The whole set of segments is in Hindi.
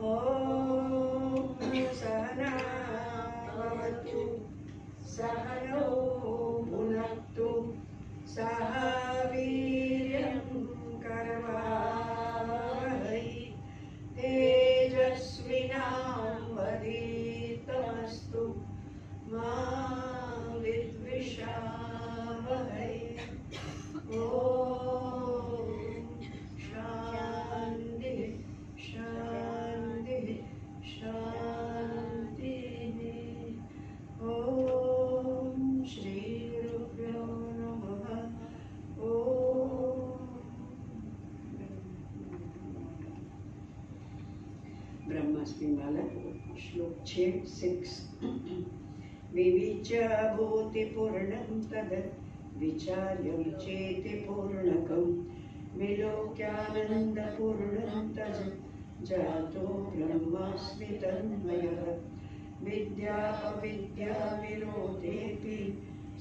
ॐ सहना भवतु सहनौ भुनक्तु सह वीर्यं करवावहै तेजस्विनावधीतमस्तु मा विद्विषावहै। ॐ शान्ति शान्ति शान्तिः। ॐ श्री गुरुभ्यो नमः। ॐ ब्रह्मास्मि माला श्लोक 6 विविच्य भूतिपूर्णं तद् विचार्यं चेति पूर्णकं विलोक्यानन्दपूर्णं तद् जातो ब्रह्मास्मि तन्मयः विद्याविरोधेऽपि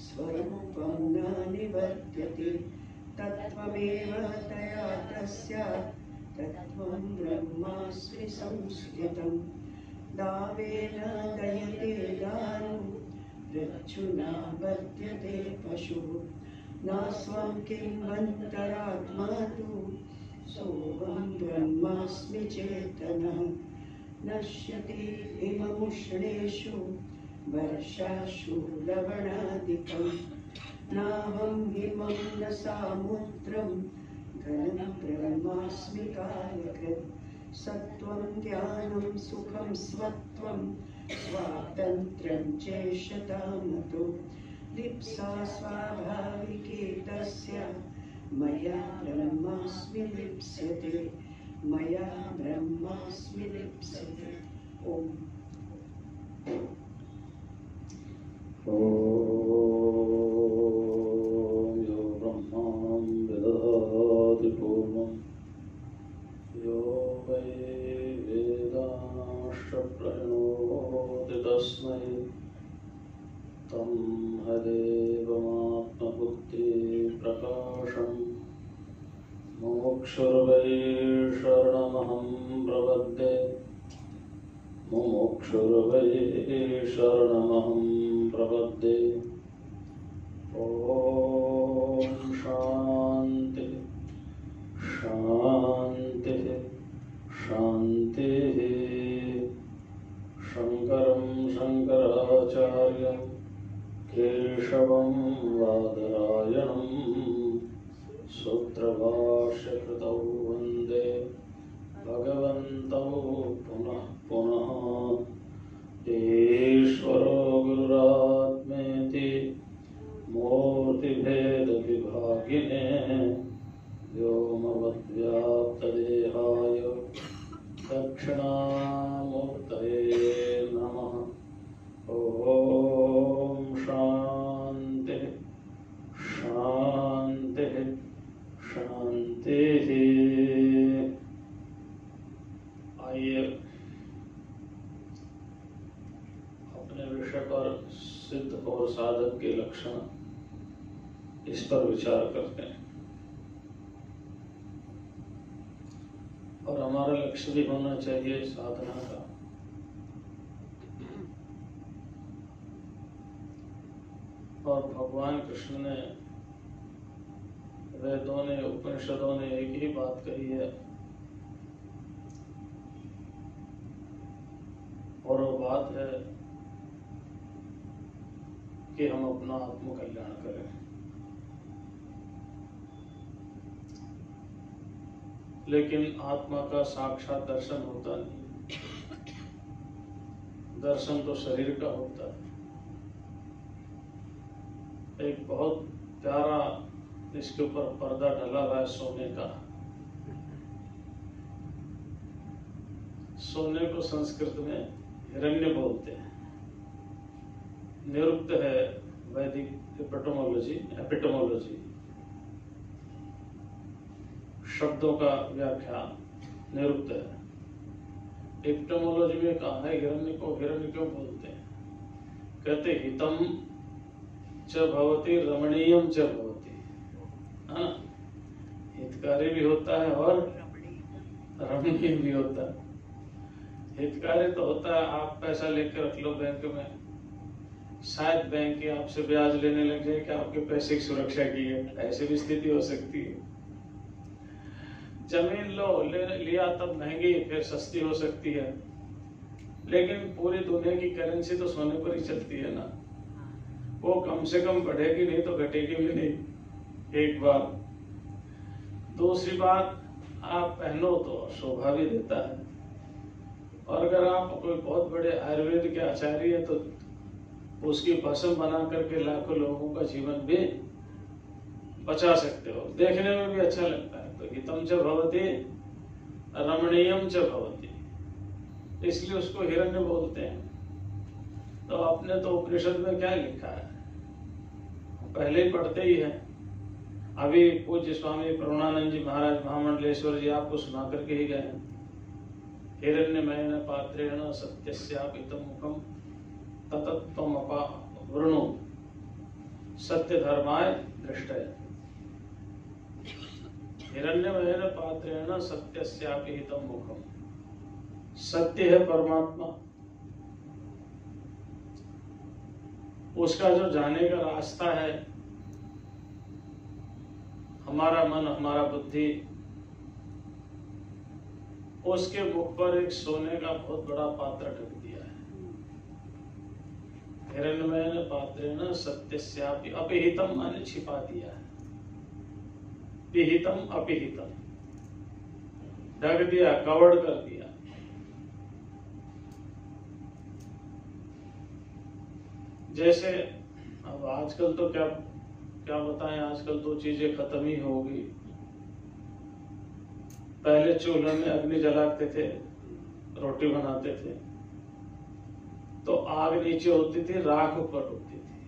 स्वरूपं न निवर्त्यते तत्त्वमेव तया तस्य तत्त्वं ब्रह्मास्मि संस्थितं दावेन दयते दारु रज्जुना बध्यते पशुः न स्वं किंवन्तरात्मा तु सोऽहं ब्रह्मास्मि चेतनः नश्यति इममुष्णेषु वर्षासु लवणादिकं नाहं हिमं न सामुद्रं घनं ब्रह्मास्मि कालकृत् सत्त्वं ज्ञानं सुखं स्वत्वं स्वातन्त्र्यं चेष्टामतो लिप्सा स्वाभाविकी तस्य मया ब्रह्मास्मि लिप्स्यते मया ब्रह्मास्मि लिप्स्यते। ओम यो ब्रह्मां ददाति पूर्णं यो वै वेदांश्च प्रणोति तस्मै तं हदेवमात्मबुद्धिप्रकाशं मोक्षुर्वै शरणमहं प्रपद्ये मोक्षुर्वै शरणमहं प्रपद्ये। ॐ शान्ति शान्तिः शान्तिः। शङ्करं शङ्कराचार्यं केशवं बादरायणं सूत्रभाष्यकृतौ वन्दे भगवन्तौ पुनः पुनः। ईश्वरो गुरुरात्मेति मूर्तिभेदविभागिने व्योमवद्व्याप्तदेहाय दक्षिणामूर्तये नमः। ॐ शान्तिः शान्तिः शान्तिः। आइए अपने विषय पर सिद्ध और साधक के लक्षण इस पर विचार करते हैं और हमारा लक्ष्य भी होना चाहिए साधना का। और भगवान कृष्ण ने वेदों ने उपनिषदों ने एक ही बात कही है और वो बात है कि हम अपना आत्मकल्याण करें। लेकिन आत्मा का साक्षात दर्शन होता नहीं, दर्शन तो शरीर का होता है। एक बहुत प्यारा इसके ऊपर पर्दा डला हुआ है सोने का। सोने को संस्कृत में हिरण्य बोलते हैं। निरुक्त है वैदिक एपिटोमोलॉजी शब्दों का व्याख्या निरुक्त है। एपिटोमोलॉजी में कहा है हिरण्य को हिरण्य क्यों बोलते हैं? कहते हितम च भवति रमणीयम च भवति, है ना? हितकारी भी होता है और रमणीय भी होता है। हितकारी तो होता है आप पैसा लेकर रख लो बैंक में, शायद बैंक ही आपसे ब्याज लेने लग जाए कि आपके पैसे की सुरक्षा की है, ऐसी भी स्थिति हो सकती है। जमीन लिया तब महंगी फिर सस्ती हो सकती है, लेकिन पूरी दुनिया की करेंसी तो सोने पर ही चलती है ना, वो कम से कम बढ़ेगी नहीं तो घटेगी भी नहीं एक बार। दूसरी बात, आप पहनो तो शोभा भी देता है, और अगर आप कोई बहुत बड़े आयुर्वेद के आचार्य हैं तो उसकी भस्म बना करके लाखों लोगों का जीवन भी बचा सकते हो, देखने में भी अच्छा लगता है। तो हितम च भवति रमणीयम च भवति, इसलिए उसको हिरण्य बोलते हैं। तो आपने तो उपनिषद में क्या लिखा है पहले ही पढ़ते ही है। अभी पूज्य स्वामी प्रणवानंद जी महाराज महामंडलेश्वर जी आपको सुना करके ही गए। हिरण्यमयेन पात्रेण सत्यस्यापितं मुखं ततत्त्वमपा वृणु सत्य धर्माय दृष्टय। हिरण्यमयेन पात्रेण सत्यस्यापिहितं मुखं, सत्य है परमात्मा, उसका जो जाने का रास्ता है, हमारा मन हमारा बुद्धि, उसके मुख पर एक सोने का बहुत बड़ा पात्र ढक दिया है। हिरण्यमयेन पात्रेण सत्यस्यापि अपिहितम, माने छिपा दिया है। पिहितम अपिहितम, ढक दिया, कवर्ड कर दिया। जैसे अब आजकल तो क्या बताएं, आजकल तो चीजें खत्म ही हो गई। पहले चूल्हे में अग्नि जलाते थे, रोटी बनाते थे, तो आग नीचे होती थी, राख ऊपर होती थी।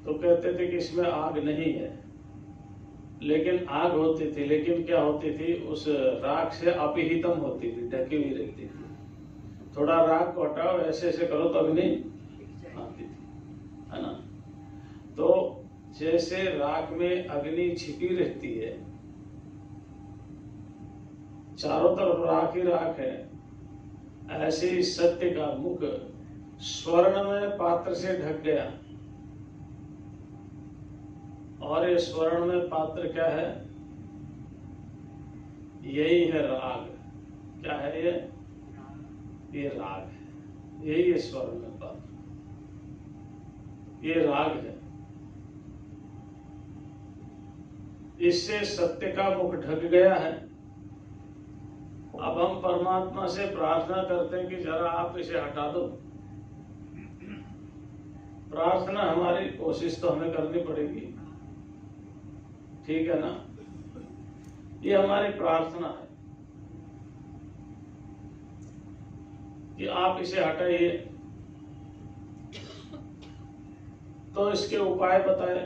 तो कहते थे कि इसमें आग नहीं है, लेकिन आग होती थी। लेकिन क्या होती थी, उस राख से अपिहितम होती थी, ढकी हुई रहती थी। थोड़ा राख को हटाओ, ऐसे ऐसे करो तो अग्नि आती थी, है ना। तो जैसे राख में अग्नि छिपी रहती है, चारों तरफ राख ही राख है, ऐसे ही सत्य का मुख स्वर्णमय पात्र से ढक गया। और ये स्वर्णमय पात्र क्या है? यही है राग। क्या है ये राग है, यही है स्वर्णमय पात्र, ये राग है। इससे सत्य का मुख ढक गया है। अब हम परमात्मा से प्रार्थना करते हैं कि जरा आप इसे हटा दो। प्रार्थना हमारी, कोशिश तो हमें करनी पड़ेगी, ठीक है ना। ये हमारी प्रार्थना है कि आप इसे हटाइए। तो इसके उपाय बताए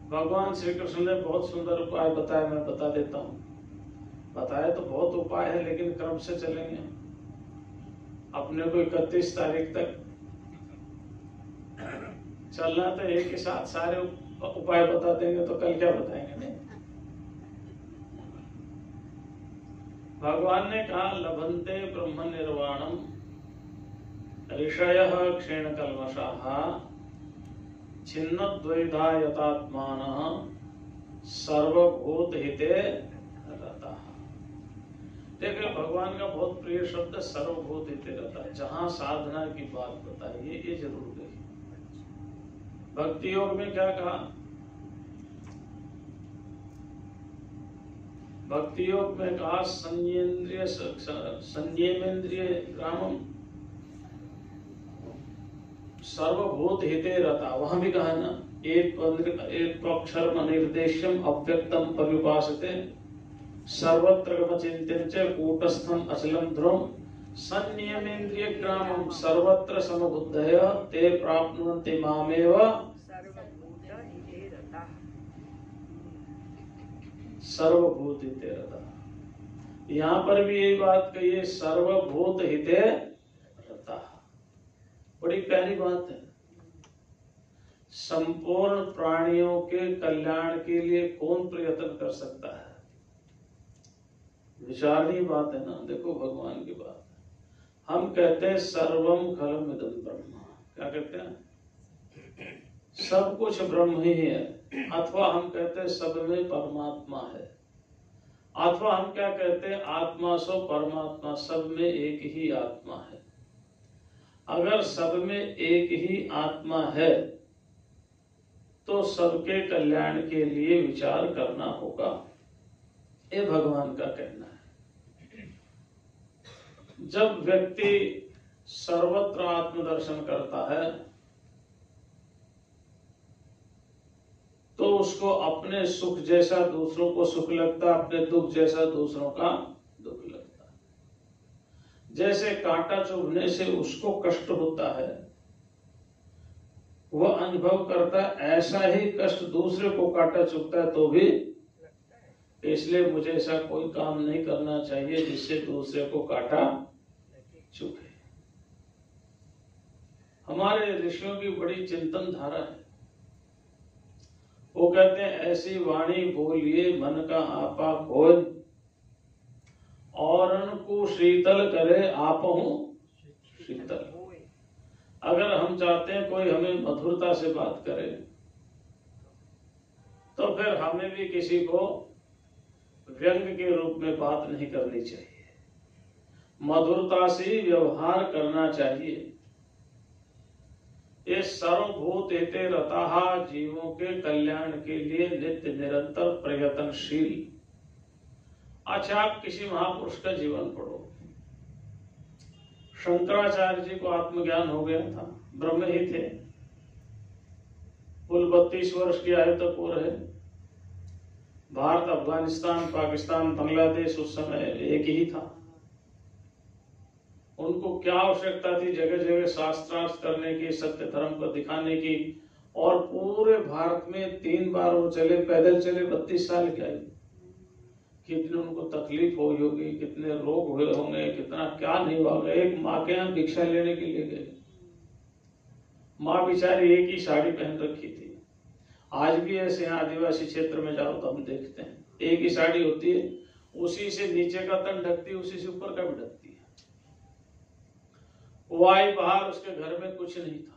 भगवान श्री कृष्ण ने, बहुत सुंदर उपाय बताया, मैं बता देता हूं। बताया तो बहुत उपाय है, लेकिन क्रम से चलेंगे। अपने को 31 तारीख तक चलना, तो एक के साथ सारे उपाय बता देंगे तो कल क्या बताएंगे। नहीं, भगवान ने कहा लभन्ते ब्रह्म निर्वाणम ऋषयः क्षीण कल्मषाः छिन्नद्वैधा यतात्मानः सर्वभूत हिते रतः। देखिए, भगवान का बहुत प्रिय शब्द सर्वभूत हिते रतः। जहां साधना की बात बताइए, ये जरूर देखिए। भक्ति योग में क्या कहा? भक्ति योग में कहा संयमेन्द्रिय रामम सर्वभूत हिते रता। वहां भी कहा ना, एक अक्षर निर्देश्यम अव्यक्तम पर्युपासते सर्वत्र गमचिन्त्यं च कूटस्थम अचलम ध्रुवम् संयमेन्द्रिय ग्रामम सर्वत्र समबुद्धय ते प्राप्नुवन्ति मामेव सर्वभूत हिते रता। यहाँ पर भी यही बात कही है, सर्वभूत हिते रता। बड़ी प्यारी बात है। संपूर्ण प्राणियों के कल्याण के लिए कौन प्रयत्न कर सकता है? विचारणीय बात है ना। देखो भगवान की बात, हम कहते हैं सर्वम खलम इदं ब्रह्म, क्या कहते हैं? सब कुछ ब्रह्म ही है, अथवा हम कहते हैं सब में परमात्मा है, अथवा हम क्या कहते हैं आत्मा सो परमात्मा, सब में एक ही आत्मा है। अगर सब में एक ही आत्मा है तो सबके कल्याण के लिए विचार करना होगा, ये भगवान का कहना है। जब व्यक्ति सर्वत्र आत्मदर्शन करता है तो उसको अपने सुख जैसा दूसरों को सुख लगता है, अपने दुख जैसा दूसरों का दुख लगता है। जैसे कांटा चुभने से उसको कष्ट होता है, वह अनुभव करता है, ऐसा ही कष्ट दूसरे को कांटा चुभता है तो भी, इसलिए मुझे ऐसा कोई काम नहीं करना चाहिए जिससे दूसरे को कांटा चुभे। हमारे ऋषियों की बड़ी चिंतन धारा है। वो कहते हैं ऐसी वाणी बोलिए मन का आपा खोज, औरन को शीतल करे आपहु शीतल। अगर हम चाहते हैं कोई हमें मधुरता से बात करे तो फिर हमें भी किसी को व्यंग के रूप में बात नहीं करनी चाहिए, मधुरता से व्यवहार करना चाहिए। ये सर्वभूत हिते रतः, जीवों के कल्याण के लिए नित्य निरंतर प्रयत्नशील। अच्छा, आप किसी महापुरुष का जीवन पढ़ो। शंकराचार्य जी को आत्मज्ञान हो गया था, ब्रह्म ही थे, कुल 32 वर्ष की आयु तक वो रहे। भारत, अफगानिस्तान, पाकिस्तान, बांग्लादेश उस समय एक ही था। उनको क्या आवश्यकता थी जगह जगह शास्त्रार्थ करने की, सत्य धर्म को दिखाने की, और पूरे भारत में 3 बार वो चले, पैदल चले 32 साल की आयु। कितनी उनको तकलीफ हुई होगी, कितने रोग हुए होंगे, कितना क्या नहीं हुआ। एक माँ के यहाँ भिक्षा लेने के लिए गए, माँ बेचारी एक ही साड़ी पहन रखी थी। आज भी ऐसे यहाँ आदिवासी क्षेत्र में जाओ तो हम देखते हैं एक ही साड़ी होती है, उसी से नीचे का तन ढकती है, उसी से ऊपर का भी ढकती है। वो आई बाहर, उसके घर में कुछ नहीं था।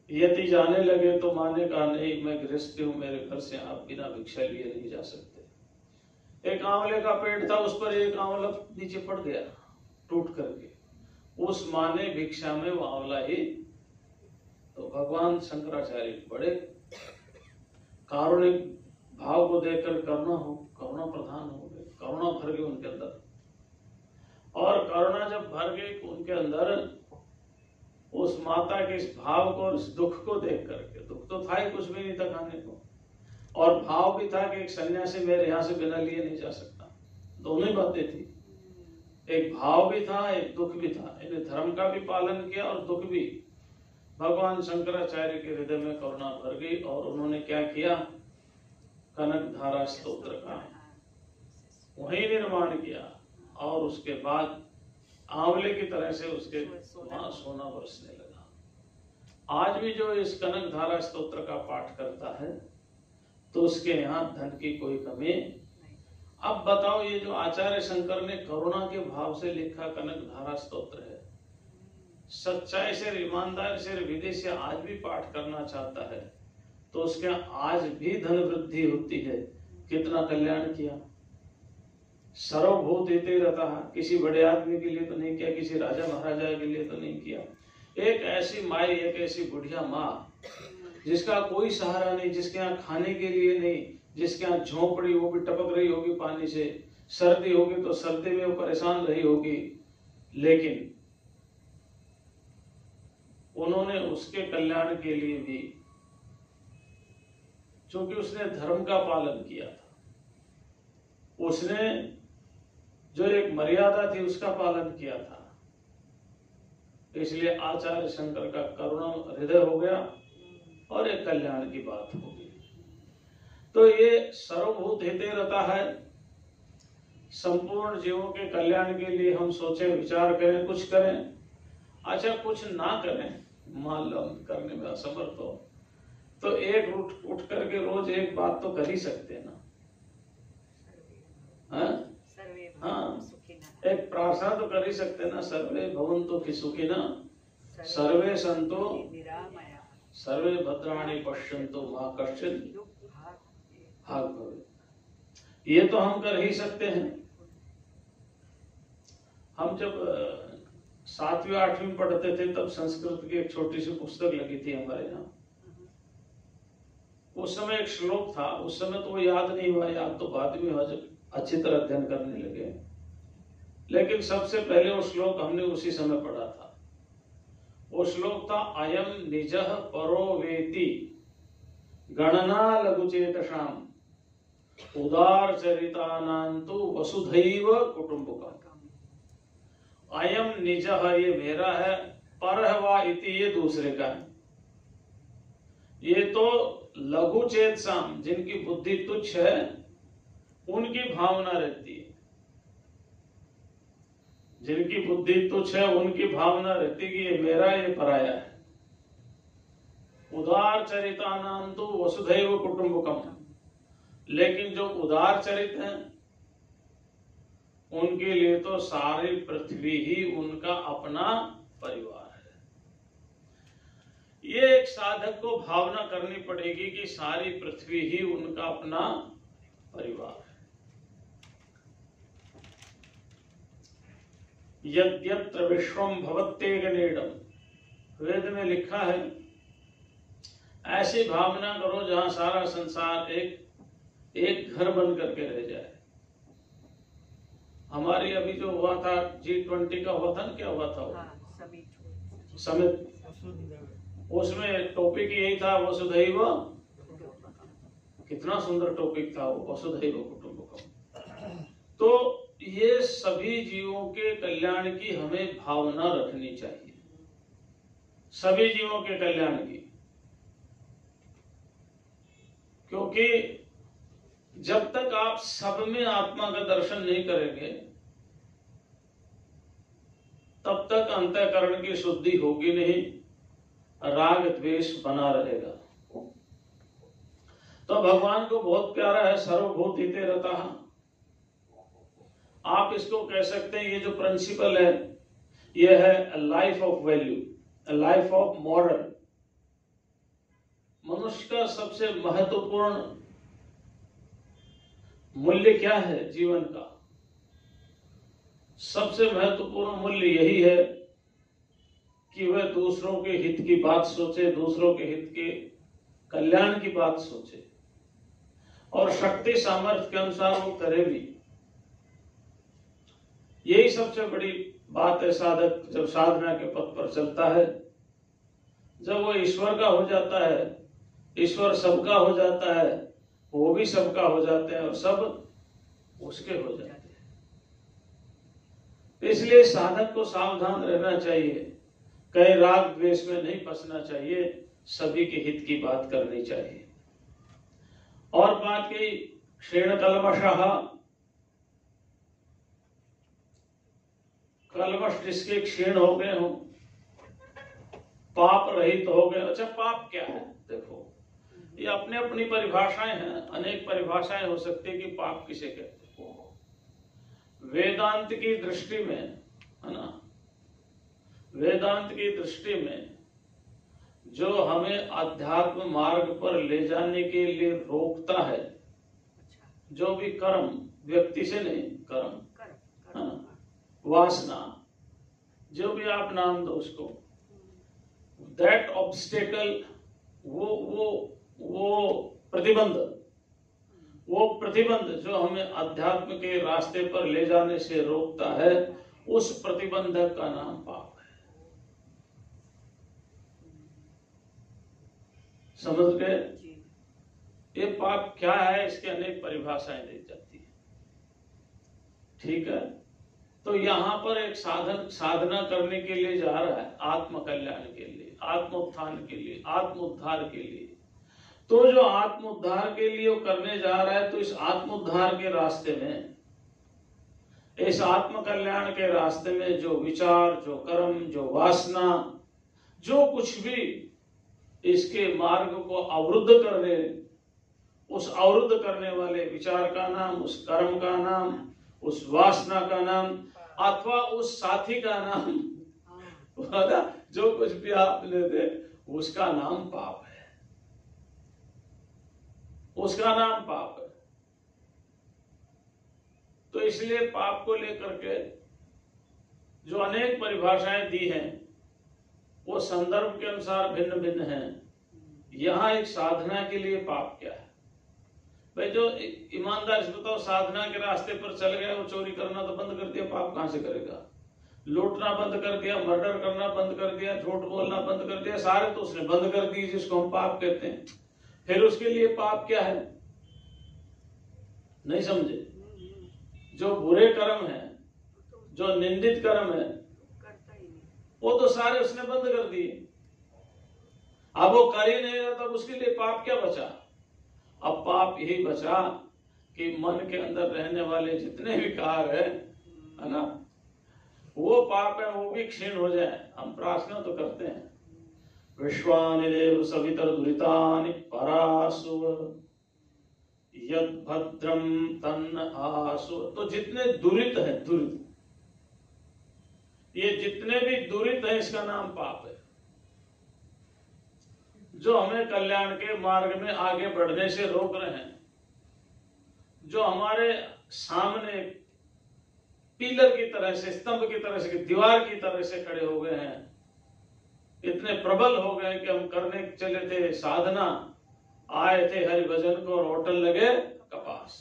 यदि जाने लगे तो माँ ने कहा नहीं, मैं गृहस्थी हूं, मेरे घर से आप बिना भिक्षा लिए नहीं जा सकते। एक आंवले का पेड़ था, उस पर एक आंवला नीचे पड़ गया टूट करके, उस माँ ने भिक्षा में वो आंवला ही। तो भगवान शंकराचार्य बड़े कारुणिक भाव को देखकर करुणा प्रधान हो गए, करुणा भर गई उनके अंदर। और करुणा जब भर गई उनके अंदर, उस माता के इस भाव को, इस दुख को देख करके, दुख तो था ही, कुछ भी नहीं था खाने को, और भाव भी था कि एक सन्यासी मेरे यहाँ से बिना लिए नहीं जा सकता। दोनों ही बातें थी, एक भाव भी था, एक दुख भी था। इन्हें धर्म का भी पालन किया और दुख भी। भगवान शंकराचार्य के हृदय में करुणा भर गई और उन्होंने क्या किया, कनक धारा स्तोत्र का वही निर्माण किया, और उसके बाद आंवले की तरह से उसके वहां सोना बरसने लगा। आज भी जो इस कनक धारा स्तोत्र का पाठ करता है तो उसके यहाँ धन की कोई कमी। अब बताओ, ये जो आचार्य शंकर ने करुणा के भाव से लिखा कनक धारा स्तोत्र है, सच्चाई से, ईमानदारी से, विधि से आज भी पाठ करना चाहता है तो उसके आज भी धन वृद्धि होती है। कितना कल्याण किया। सर्वभूत हिते रतः, किसी बड़े आदमी के लिए तो नहीं किया, किसी राजा महाराजा के लिए तो नहीं किया। एक ऐसी माई, एक ऐसी बुढ़िया माँ जिसका कोई सहारा नहीं, जिसके यहाँ खाने के लिए नहीं, जिसके यहाँ झोंपड़ी, वो भी टपक रही होगी पानी से, सर्दी होगी तो सर्दी में वो परेशान रही होगी, लेकिन उन्होंने उसके कल्याण के लिए भी, क्योंकि उसने धर्म का पालन किया था, उसने जो एक मर्यादा थी उसका पालन किया था, इसलिए आचार्य शंकर का करुणा हृदय हो गया और एक कल्याण की बात हो गई। तो ये सर्वभूत हिते रहता है, संपूर्ण जीवों के कल्याण के लिए हम सोचें, विचार करें, कुछ करें। अच्छा, कुछ ना करें, मान लो करने में असमर्थ हो तो एक उठ करके रोज एक बात तो कर ही सकते हैं ना। प्रार्थना तो कर ही सकते ना, सर्वे भवन्तु सुखिनः सर्वे सन्तु सर्वे भद्राणि पश्यन्तु मा कश्चित् भाग् भवेत्। ये तो हम कर ही सकते हैं। हम जब 7वीं 8वीं में पढ़ते थे तब संस्कृत की एक छोटी सी पुस्तक लगी थी हमारे यहाँ। उस समय एक श्लोक था, उस समय तो वो याद नहीं हुआ, याद तो बाद में हुआ जब अच्छी तरह अध्ययन करने लगे, लेकिन सबसे पहले वो श्लोक हमने उसी समय पढ़ा था। वो श्लोक था अयम निजः परो वेति गणना लघुचेतसाम उदार चरितानांतु वसुधैव कुटुंबकम्। अयम निजः ये मेरा है, परः वा इति ये दूसरे का है। ये तो लघु चेतसाम जिनकी बुद्धि तुच्छ है उनकी भावना रहती है, जिनकी बुद्धि तुच्छ है उनकी भावना रहती कि ये मेरा ये पराया है। उदार चरितानांतु वसुधैव कुटुंबकम्। लेकिन जो उदार चरित हैं उनके लिए तो सारी पृथ्वी ही उनका अपना परिवार है। ये एक साधक को भावना करनी पड़ेगी कि सारी पृथ्वी ही उनका अपना परिवार है। यद्यत्र विश्वम भवत्येकनेडम, वेद में लिखा है ऐसी भावना करो जहां सारा संसार एक घर बन करके रह जाए। हमारी अभी जो हुआ था G20 का हुआ था ना, क्या हुआ था वो समिट, उसमें टॉपिक यही था वसुधैव, कितना सुंदर टॉपिक था वो, वसुधैव कुटुंबकम्। तो ये सभी जीवों के कल्याण की हमें भावना रखनी चाहिए, सभी जीवों के कल्याण की, क्योंकि जब तक आप सब में आत्मा का दर्शन नहीं करेंगे तब तक अंतःकरण की शुद्धि होगी नहीं, राग द्वेष बना रहेगा। तो भगवान को बहुत प्यारा है सर्वभूतिते रतः। आप इसको कह सकते हैं ये जो प्रिंसिपल है ये है life of value, life of moral. मनुष्य का सबसे महत्वपूर्ण मूल्य क्या है जीवन का? सबसे महत्वपूर्ण मूल्य यही है कि वह दूसरों के हित की बात सोचे, दूसरों के हित के कल्याण की बात सोचे और शक्ति सामर्थ्य के अनुसार वो करे भी। यही सबसे बड़ी बात है। साधक जब साधना के पथ पर चलता है, जब वो ईश्वर का हो जाता है, ईश्वर सबका हो जाता है, वो भी सबका हो जाते हैं और सब उसके हो जाते हैं। इसलिए साधक को सावधान रहना चाहिए, कहीं राग द्वेष में नहीं फंसना चाहिए, सभी के हित की बात करनी चाहिए। और बात की क्षीण कल्मषः, कल्मष जिसके क्षीण हो गए हो, पाप रहित हो गए। अच्छा पाप क्या है? देखो ये अपने अपनी परिभाषाएं हैं, अनेक परिभाषाएं हो सकती है कि पाप किसे कहते हैं। वेदांत की दृष्टि में है ना, वेदांत की दृष्टि में जो हमें आध्यात्म मार्ग पर ले जाने के लिए रोकता है, जो भी कर्म, व्यक्ति से नहीं, कर्म है ना, वासना, जो भी आप नाम दो उसको, दैट ऑब्स्टेकल, वो प्रतिबंध जो हमें अध्यात्म के रास्ते पर ले जाने से रोकता है, उस प्रतिबंधक का नाम पाप है। समझ गए? ये पाप क्या है, इसके अनेक परिभाषाएं दी जाती है। ठीक है, तो यहाँ पर एक साधना करने के लिए जा रहा है, आत्म कल्याण के लिए, आत्मोत्थान के लिए, आत्मोद्धार के लिए। तो जो आत्मोद्धार के लिए वो करने जा रहा है, तो इस आत्मोद्धार के रास्ते में, इस आत्म कल्याण के रास्ते में जो विचार, जो कर्म, जो वासना, जो कुछ भी इसके मार्ग को अवरुद्ध कर रहे, उस अवरुद्ध करने वाले विचार का नाम, उस कर्म का नाम, उस वासना का नाम अथवा उस साथी का नाम, जो कुछ भी आप लेते उसका नाम पाप है, उसका नाम पाप है। तो इसलिए पाप को लेकर के जो अनेक परिभाषाएं दी हैं वो संदर्भ के अनुसार भिन्न भिन्न हैं। यहां एक साधना के लिए पाप क्या है भाई? जो ईमानदार से बताओ, साधना के रास्ते पर चल गया, वो चोरी करना तो बंद कर दिया, पाप कहां से करेगा? लूटना बंद कर दिया, मर्डर करना बंद कर दिया, झूठ बोलना बंद कर दिया, सारे तो उसने बंद कर दिए जिसको हम पाप कहते हैं। फिर उसके लिए पाप क्या है? नहीं समझे? जो बुरे कर्म है, जो निंदित कर्म है, वो तो सारे उसने बंद कर दिए। अब वो कर ही नहीं रहा, तब उसके लिए पाप क्या बचा? अब पाप यही बचा कि मन के अंदर रहने वाले जितने विकार है ना, वो पाप है, वो भी क्षीण हो जाए। हम प्रार्थना तो करते हैं, विश्वानि देव सवितर दुरितानि परासु यद भद्रम तन्न आसु। तो जितने दुरित है, दुरित, ये जितने भी दुरित है, इसका नाम पाप है। जो हमें कल्याण के मार्ग में आगे बढ़ने से रोक रहे हैं, जो हमारे सामने पिलर की तरह से, स्तंभ की तरह से, दीवार की तरह से खड़े हो गए हैं, इतने प्रबल हो गए कि हम करने चले थे साधना, आए थे हरिभजन को और होटल लगे कपास।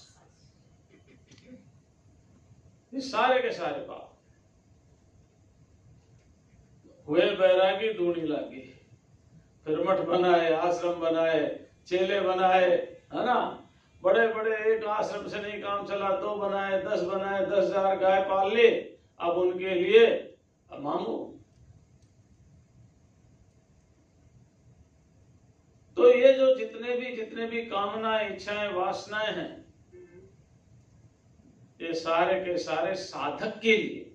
ये सारे के सारे पाप हुए। बैरागी दूनी लागी, फिर मठ बनाए, आश्रम बनाए, चेले बनाए, है ना, बड़े बड़े, एक आश्रम से नहीं काम चला, 2 बनाए, 10 बनाए, 10,000 गाय पाल ली, अब उनके लिए मामू। तो ये जो जितने भी कामनाएं, इच्छाएं, वासनाएं हैं, ये सारे के सारे साधक के लिए,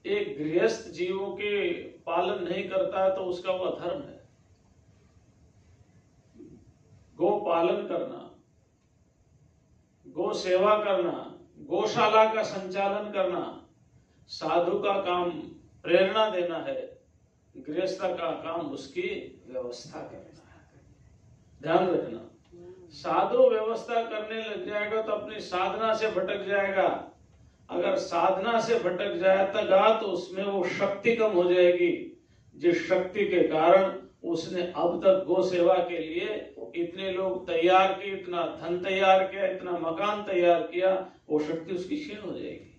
एक गृहस्थ जीवों के पालन नहीं करता है तो उसका वो धर्म है। गो पालन करना, गो सेवा करना, गौशाला का संचालन करना, साधु का काम प्रेरणा देना है, गृहस्थ का काम उसकी व्यवस्था करना है। ध्यान रखना, साधु व्यवस्था करने लग जाएगा तो अपनी साधना से भटक जाएगा। अगर साधना से भटक जाएगा तो उसमें वो शक्ति कम हो जाएगी, जिस शक्ति के कारण उसने अब तक गौ सेवा के लिए इतने लोग तैयार किए, इतना धन तैयार किया, इतना मकान तैयार किया, वो शक्ति उसकी क्षीण हो जाएगी।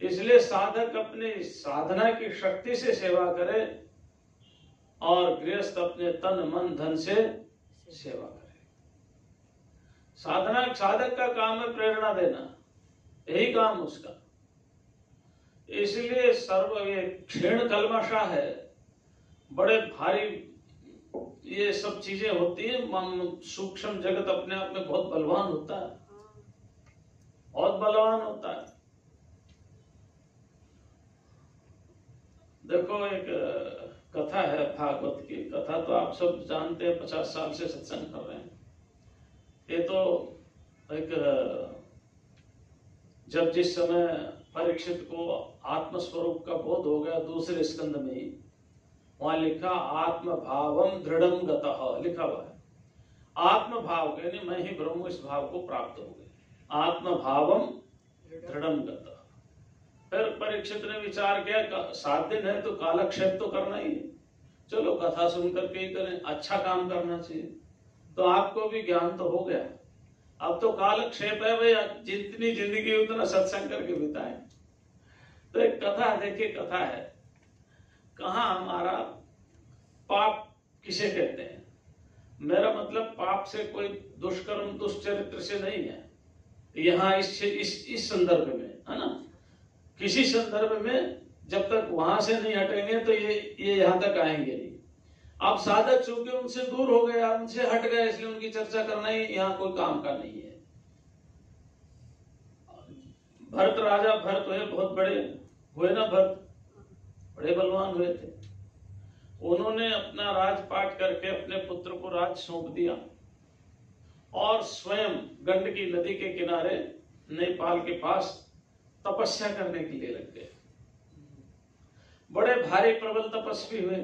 इसलिए साधक अपने साधना की शक्ति से सेवा करे और गृहस्थ अपने तन मन धन से सेवा करे। साधक का काम है प्रेरणा देना, यही काम उसका। इसलिए ये क्षीण कल्मषा है, बड़े भारी ये सब चीजें होती है। सूक्ष्म जगत अपने आप में बहुत बलवान होता है, बहुत बलवान होता है। देखो, एक कथा है, भागवत की कथा तो आप सब जानते हैं, 50 साल से सत्संग कर रहे हैं। ये तो एक जब जिस समय परीक्षित को आत्मस्वरूप का बोध हो गया, दूसरे स्कंद में ही वहां लिखा आत्म भावम दृढ़म गतः, लिखा हुआ है। आत्म भाव यानी मैं ही ब्रह्म, इस भाव को प्राप्त हो गए, आत्म भावम दृढ़म गतः। फिर परीक्षित ने विचार किया, 7 दिन है तो कालक्षेप तो करना ही है, चलो कथा सुन करके ही करें, अच्छा काम करना चाहिए। तो आपको भी ज्ञान तो हो गया, अब तो कालक्षेप है भाई, जितनी जिंदगी उतना सत्संग करके बिताएं। तो एक कथा है, देखिए कथा है, कहाँ हमारा पाप किसे कहते हैं। मेरा मतलब पाप से कोई दुष्कर्म दुष्चरित्र से नहीं है, यहाँ इस संदर्भ में है ना। किसी संदर्भ में जब तक वहां से नहीं हटेंगे तो ये यहाँ तक आएंगे नहीं। आप साधक चूंकि उनसे दूर हो गए, उनसे हट गए, इसलिए उनकी चर्चा करना ही यहाँ कोई काम का नहीं है। भरत राजा भरत हुए, बहुत बड़े हुए ना, भरत बड़े बलवान हुए थे। उन्होंने अपना राजपाट करके अपने पुत्र को राज सौंप दिया और स्वयं गंडकी नदी के किनारे नेपाल के पास तपस्या करने के लिए लग गए। बड़े भारी प्रबल तपस्वी हुए।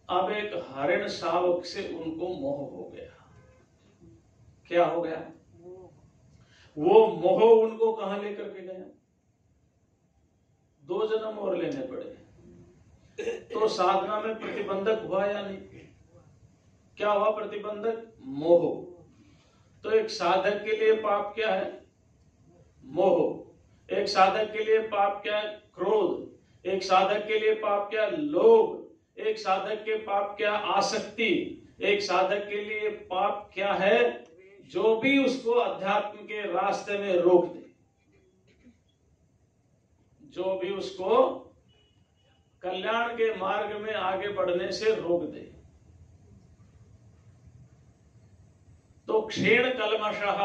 अब एक हरिण शावक से उनको मोह हो गया। क्या हो गया? वो मोह उनको कहां लेकर के गया? 2 जन्म और लेने पड़े। तो साधना में प्रतिबंधक हुआ या नहीं? क्या हुआ प्रतिबंधक? मोह। तो एक साधक के लिए पाप क्या है? मोह। एक साधक के लिए पाप क्या है? क्रोध। एक साधक के लिए पाप क्या? लोभ। एक साधक के पाप क्या? आसक्ति। एक साधक के लिए पाप क्या है? जो भी उसको अध्यात्म के रास्ते में रोक दे, जो भी उसको कल्याण के मार्ग में आगे बढ़ने से रोक दे। तो क्षीण कल्मषः,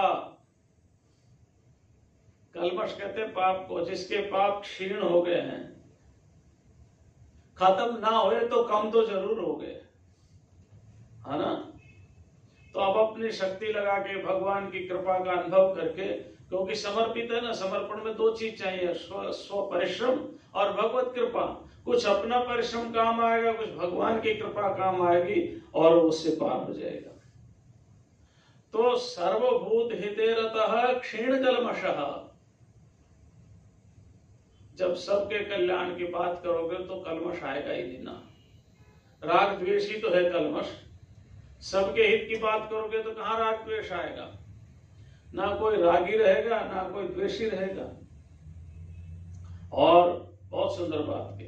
कल्मष कहते हैं पाप को, जिसके पाप क्षीण हो गए हैं, खत्म ना हुए तो कम तो जरूर हो गए, है ना। तो अब अपनी शक्ति लगा के भगवान की कृपा का अनुभव करके, क्योंकि समर्पित है ना, समर्पण में 2 चीज चाहिए, स्व परिश्रम और भगवत कृपा। कुछ अपना परिश्रम काम आएगा, कुछ भगवान की कृपा काम आएगी और उससे पार हो जाएगा। तो सर्वभूत हिते रतः क्षीण कल्मषः, जब सबके कल्याण की बात करोगे तो कल्मष आएगा ही नहीं ना। राग द्वेष ही तो है कल्मष। सबके हित की बात करोगे तो कहां राग द्वेष आएगा? ना कोई रागी रहेगा ना कोई द्वेषी रहेगा। और बहुत सुंदर बात की,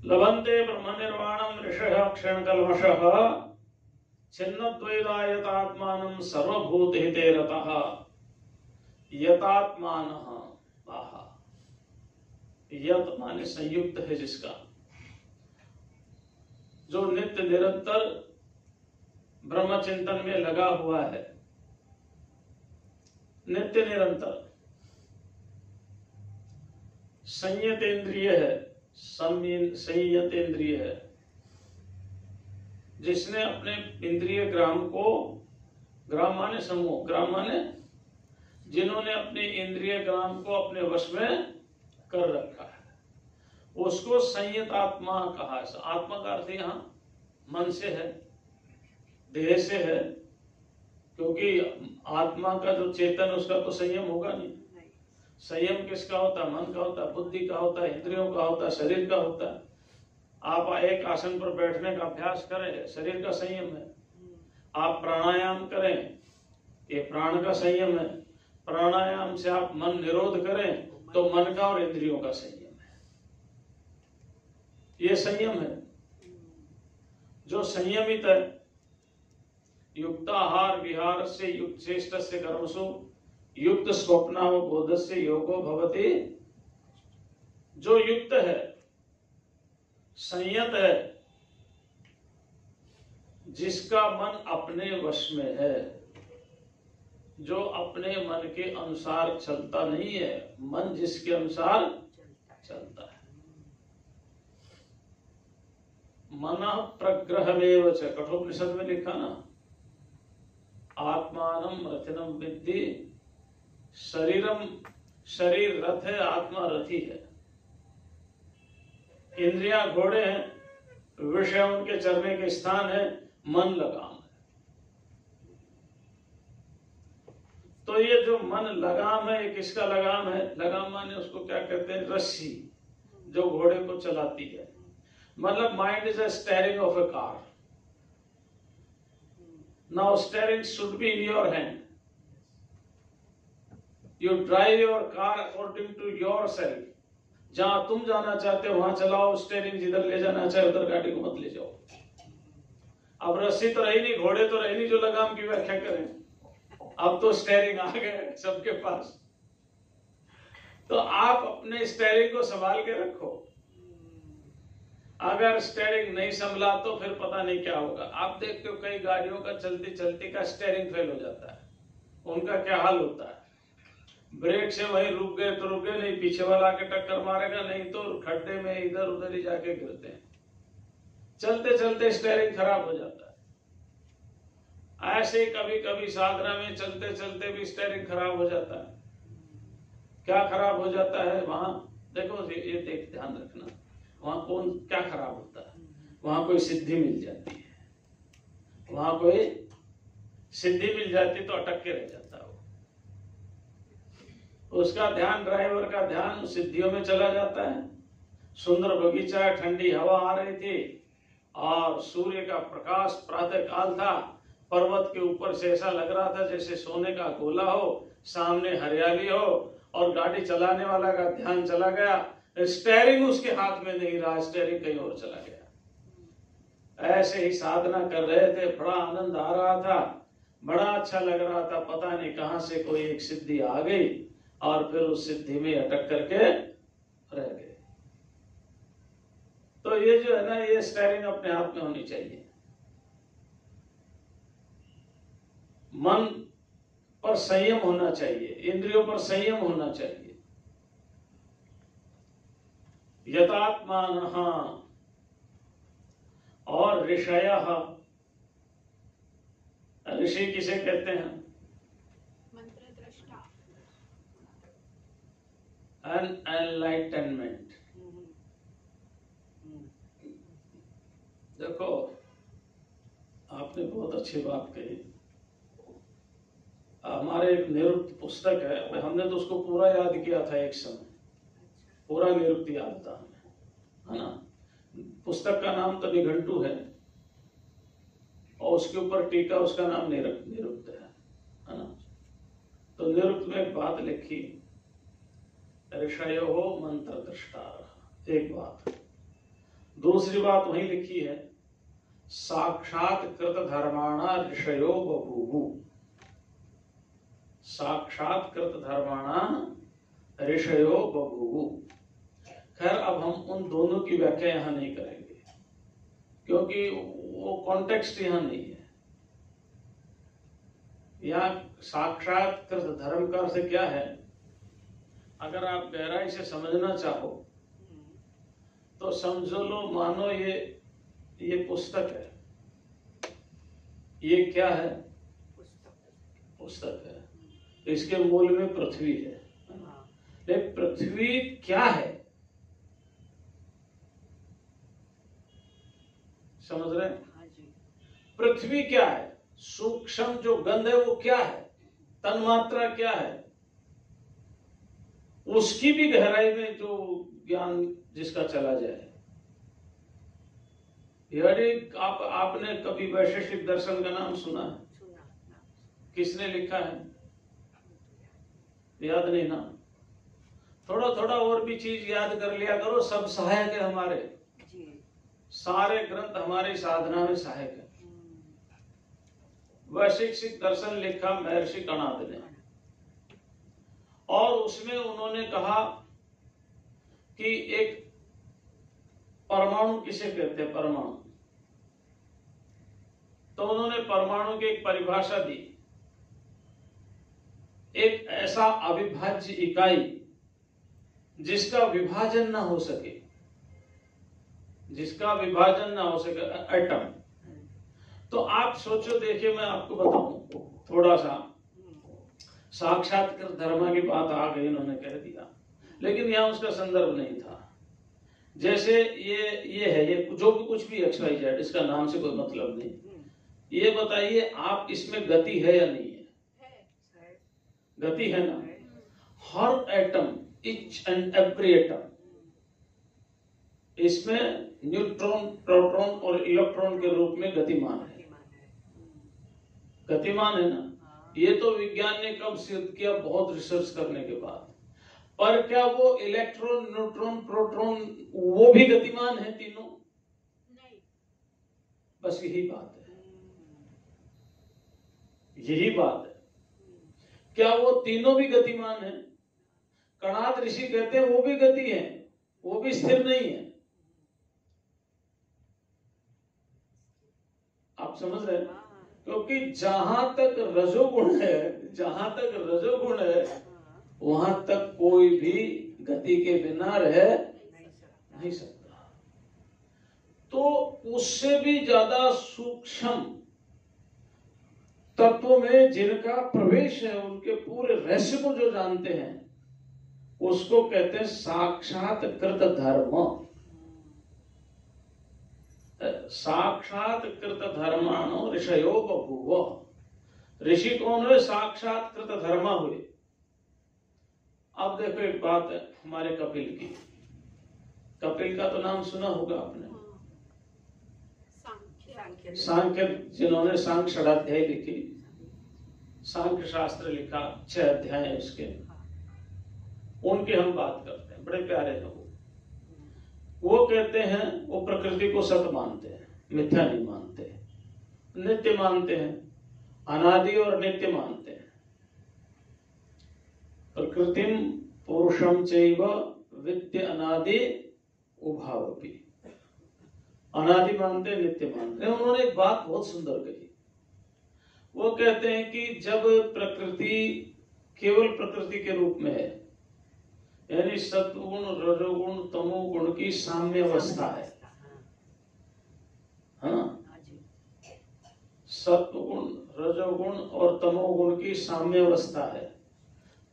लभन्ते ब्रह्म निर्वाणम ऋषयः क्षीण कल्मषः छिन्नद्वैता यतात्मानं सर्वभूत हिते रतः। यतात्मानः, आहा, यत माने संयुक्त है जिसका, जो नित्य निरंतर ब्रह्म चिंतन में लगा हुआ है, नित्य निरंतर संयतेंद्रिय है, संयतेंद्रिय है, जिसने अपने इंद्रिय ग्राम को, ग्राम माने समूह, ग्राम माने जिन्होंने अपने इंद्रिय ग्राम को अपने वश में कर रखा है, उसको संयत आत्मा कहा है। आत्मा का अर्थ यहां मन से है, देह से है, क्योंकि आत्मा का जो चेतन उसका तो संयम होगा नहीं। संयम किसका होता है? मन का होता है, बुद्धि का होता है, इंद्रियों का होता है, शरीर का होता है। आप एक आसन पर बैठने का अभ्यास करें, शरीर का संयम है। आप प्राणायाम करें, ये प्राण का संयम है। प्राणायाम से आप मन निरोध करें तो मन का और इंद्रियों का संयम है। ये संयम है। जो संयमित है, युक्ताहार विहार से युक्त चेष्ट से कर्मसु युक्त स्वप्नावबोध से योगो भवति। जो युक्त है, संयत है, जिसका मन अपने वश में है, जो अपने मन के अनुसार चलता नहीं है, मन जिसके अनुसार चलता है। मनः प्रग्रहमेव च, कठोपनिषद में लिखा ना, आत्मानं रथिनं विद्धि। शरीरम, शरीर रथ है, आत्मा रथी है। इंद्रियां घोड़े हैं, विषय उनके चलने के स्थान है, मन लगाम है। तो ये जो मन लगाम है, ये किसका लगाम है? लगाम माने उसको क्या कहते हैं? रस्सी, जो घोड़े को चलाती है। मतलब mind is a steering of a car. Now steering should be in your hand. You drive your car according to yourself. जहां तुम जाना चाहते हो वहां चलाओ, स्टीयरिंग जिधर ले जाना चाहे उधर गाड़ी को मत ले जाओ। अब रस्सी तो रही नहीं, घोड़े तो रही नहीं जो लगाम की व्याख्या करें। अब तो स्टीयरिंग आ गए सबके पास। तो आप अपने स्टीयरिंग को संभाल के रखो। अगर स्टीयरिंग नहीं संभला तो फिर पता नहीं क्या होगा। आप देखते हो कई गाड़ियों का चलती चलती का स्टीयरिंग फेल हो जाता है, उनका क्या हाल होता है? ब्रेक से वहीं रुक गए तो रुक गए, नहीं पीछे वाला आके टक्कर मारेगा, नहीं तो खड्डे में इधर उधर ही जाके गिरते हैं। चलते चलते स्टीयरिंग खराब हो जाता ऐसे कभी कभी साधना में चलते चलते भी स्टेयरिंग खराब हो जाता है। क्या खराब हो जाता है वहां? देखो ये देख ध्यान रखना, वहां कौन क्या खराब होता है? वहां कोई सिद्धि मिल जाती है, वहां कोई सिद्धि मिल जाती तो अटक के रह जाता वो, उसका ध्यान, ड्राइवर का ध्यान सिद्धियों में चला जाता है। सुंदर बगीचा, ठंडी हवा आ रही थी और सूर्य का प्रकाश प्रातः काल था, पर्वत के ऊपर से ऐसा लग रहा था जैसे सोने का गोला हो, सामने हरियाली हो, और गाड़ी चलाने वाला का ध्यान चला गया, स्टेयरिंग उसके हाथ में नहीं रहा, स्टेयरिंग कहीं और चला गया। ऐसे ही साधना कर रहे थे, बड़ा आनंद आ रहा था, बड़ा अच्छा लग रहा था, पता नहीं कहां से कोई एक सिद्धि आ गई और फिर उस सिद्धि में अटक करके रह गए। तो ये जो है ना, ये स्टेयरिंग अपने हाथ में होनी चाहिए। मन पर संयम होना चाहिए, इंद्रियों पर संयम होना चाहिए। यतात्मानः और ऋषयः, ऋषि किसे कहते हैं? मंत्रद्रष्टा। एनलाइटनमेंट। देखो आपने बहुत अच्छी बात कही। हमारे एक निरुक्त पुस्तक है, हमने तो उसको पूरा याद किया था एक समय, पूरा निरुक्त याद था हमें, है ना। पुस्तक का नाम तो निघंटू है और उसके ऊपर टीका, उसका नाम निरुक्त है ना। तो निरुक्त में एक बात लिखी, ऋषयो मंत्र दृष्टा, एक बात। दूसरी बात वही लिखी है, साक्षात कृत धर्माणा ऋषयो बभूवु। साक्षात कृत धर्माणा ऋषयो बभूवु। खैर अब हम उन दोनों की व्याख्या यहां नहीं करेंगे क्योंकि वो कॉन्टेक्स्ट यहां नहीं है। यहाँ साक्षात कृत धर्म का अर्थ क्या है, अगर आप गहराई से समझना चाहो तो समझो लो, मानो ये पुस्तक है। ये क्या है? पुस्तक है। इसके मूल में पृथ्वी है, लेकिन पृथ्वी क्या है? समझ रहे हैं? पृथ्वी क्या है? सूक्ष्म जो गंध है वो क्या है? तन्मात्रा क्या है? उसकी भी गहराई में जो ज्ञान जिसका चला जाए। यदि आपने कभी वैशेषिक दर्शन का नाम सुना है? किसने लिखा है? याद नहीं ना? थोड़ा थोड़ा और भी चीज याद कर लिया करो, सब सहायक है हमारे। सारे ग्रंथ हमारी साधना में सहायक है। वैशेषिक दर्शन लिखा महर्षि कणाद ने, और उसमें उन्होंने कहा कि एक परमाणु किसे कहते हैं? परमाणु। तो उन्होंने परमाणु की एक परिभाषा दी, एक ऐसा अविभाज्य इकाई जिसका विभाजन ना हो सके, जिसका विभाजन ना हो सके, एटम। तो आप सोचो, देखिए मैं आपको बताऊं थोड़ा सा, साक्षात्कृत धर्म की बात आ गई, इन्होंने कह दिया, लेकिन यहां उसका संदर्भ नहीं था। जैसे ये है, ये जो भी कुछ भी एक्स वाई जेड, इसका नाम से कोई मतलब नहीं। ये बताइए आप, इसमें गति है या नहीं है? गति है ना। हर atom, each and every atom, इसमें न्यूट्रॉन, प्रोटॉन और इलेक्ट्रॉन के रूप में गतिमान है। गतिमान है ना। ये तो विज्ञान ने कब सिद्ध किया? बहुत रिसर्च करने के बाद। पर क्या वो इलेक्ट्रॉन, न्यूट्रॉन, प्रोटॉन वो भी गतिमान है तीनों? नहीं। बस यही बात है, यही बात है। क्या वो तीनों भी गतिमान है? कणाद ऋषि कहते हैं वो भी गति है, वो भी स्थिर नहीं है। आप समझ रहे हैं? क्योंकि जहां तक रजोगुण है, जहां तक रजोगुण है, वहां तक कोई भी गति के बिना रह नहीं सकता। तो उससे भी ज्यादा सूक्ष्म तत्व में जिनका प्रवेश है, उनके पूरे रहस्य को जो जानते हैं, उसको कहते हैं साक्षात्कृत धर्म। साक्षात्कृत धर्मानो ऋषयो बभूव। ऋषि कौन हुए? साक्षात्कृत धर्मा हुए। अब देखो एक बात है हमारे कपिल की। कपिल का तो नाम सुना होगा आपने, सांख्य, जिन्होंने सांख्य षडाध्याय लिखी, सांख्य शास्त्र लिखा, 6 अध्याय है उसके, उनके हम बात करते हैं। बड़े प्यारे हैं वो कहते हैं वो प्रकृति को सत मानते हैं, मिथ्या नहीं मानते, नित्य मानते हैं, अनादि और नित्य मानते हैं। प्रकृतिम पुरुषम चैव विद्य अनादि उभावपि। अनादि मानते, नित्य मानते हैं। उन्होंने एक बात बहुत सुंदर कही। वो कहते हैं कि जब प्रकृति केवल प्रकृति के रूप में है, यानी सत्वगुण, रजोगुण, तमोगुण की साम्य अवस्था है, हाँ, सत्वगुण, रजोगुण और तमोगुण की साम्य अवस्था है।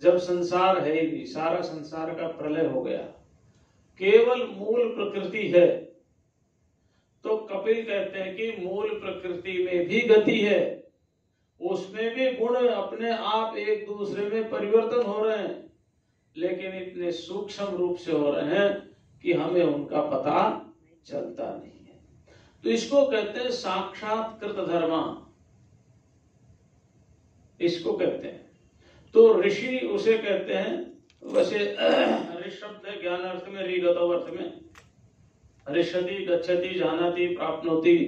जब संसार है ही नहीं, सारा संसार का प्रलय हो गया, केवल मूल प्रकृति है, तो कपिल कहते हैं कि मूल प्रकृति में भी गति है, उसमें भी गुण अपने आप एक दूसरे में परिवर्तन हो रहे हैं, लेकिन इतने सूक्ष्म रूप से हो रहे हैं कि हमें उनका पता चलता नहीं है। तो इसको कहते हैं साक्षात्कृत धर्मा, इसको कहते हैं। तो ऋषि उसे कहते हैं, वैसे ऋष शब्द है ज्ञान अर्थ में, ऋगतो अर्थ में, ऋषति, गच्छति, जानाति, प्राप्नोति,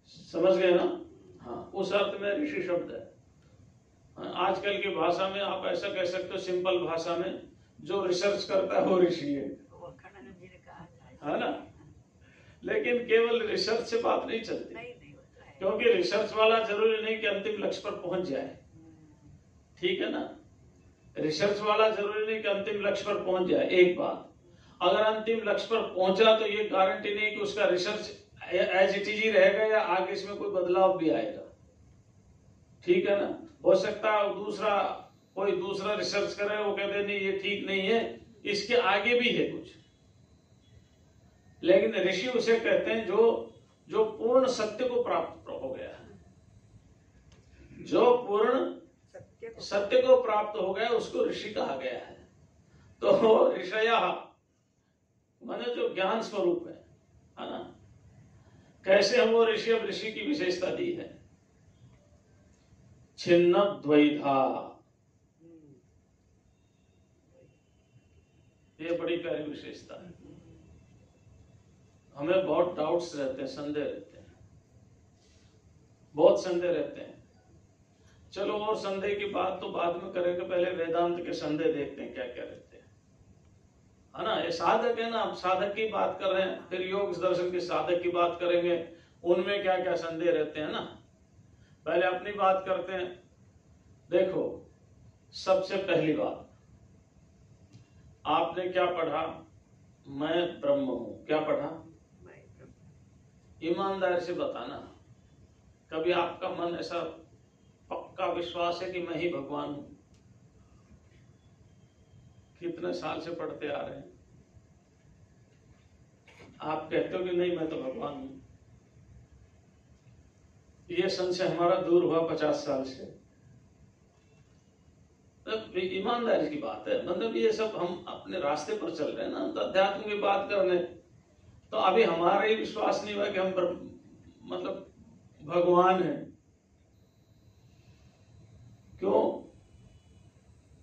समझ गए ना? हाँ, उस अर्थ में ऋषि शब्द है। आजकल की भाषा में आप ऐसा कह सकते हो, सिंपल भाषा में, जो रिसर्च करता है वो ऋषि है ना? लेकिन केवल रिसर्च से बात नहीं चलती, क्योंकि रिसर्च वाला जरूरी नहीं कि अंतिम लक्ष्य पर पहुंच जाए, ठीक है ना? रिसर्च वाला जरूरी नहीं कि अंतिम लक्ष्य पर पहुंच जाए। एक बात, अगर अंतिम लक्ष्य पर पहुंचा तो ये गारंटी नहीं कि उसका रिसर्च एज इट इज ही रहेगा या आगे इसमें कोई बदलाव भी आएगा, ठीक है ना? हो सकता है दूसरा कोई दूसरा रिसर्च करे, वो कहते नहीं ये ठीक नहीं है, इसके आगे भी है कुछ। लेकिन ऋषि उसे कहते हैं जो पूर्ण सत्य को प्राप्त हो गया है, जो पूर्ण सत्य को प्राप्त हो गया उसको ऋषि कहा गया है। तो ऋषयः माने जो ज्ञान स्वरूप है ना? कैसे हम वो ऋषि, अब ऋषि की विशेषता दी है, छिन्न द्वैधा, ये बड़ी प्यारी विशेषता है। हमें बहुत डाउट्स रहते हैं, संदेह रहते हैं, बहुत संदेह रहते हैं। चलो और संदेह की बात तो बाद में करेंगे, पहले वेदांत के संदेह देखते हैं क्या क्या रहते हैं, है ना? ये साधक है ना, अब साधक की बात कर रहे हैं, फिर योग दर्शन के साधक की बात करेंगे, उनमें क्या क्या संदेह रहते हैं ना। पहले अपनी बात करते हैं। देखो, सबसे पहली बात, आपने क्या पढ़ा? मैं ब्रह्म हूं। क्या पढ़ा? ईमानदारी से बताना। कभी आपका मन ऐसा पक्का विश्वास है कि मैं ही भगवान हूं? कितने साल से पढ़ते आ रहे हैं, आप कहते हो कि नहीं मैं तो भगवान हूं। ये संशय हमारा दूर हुआ 50 साल से। तो ईमानदारी की बात है, मतलब ये सब हम अपने रास्ते पर चल रहे हैं ना, तो अध्यात्म की बात करने, तो अभी हमारा ही विश्वास नहीं हुआ कि हम मतलब भगवान हैं। क्यों?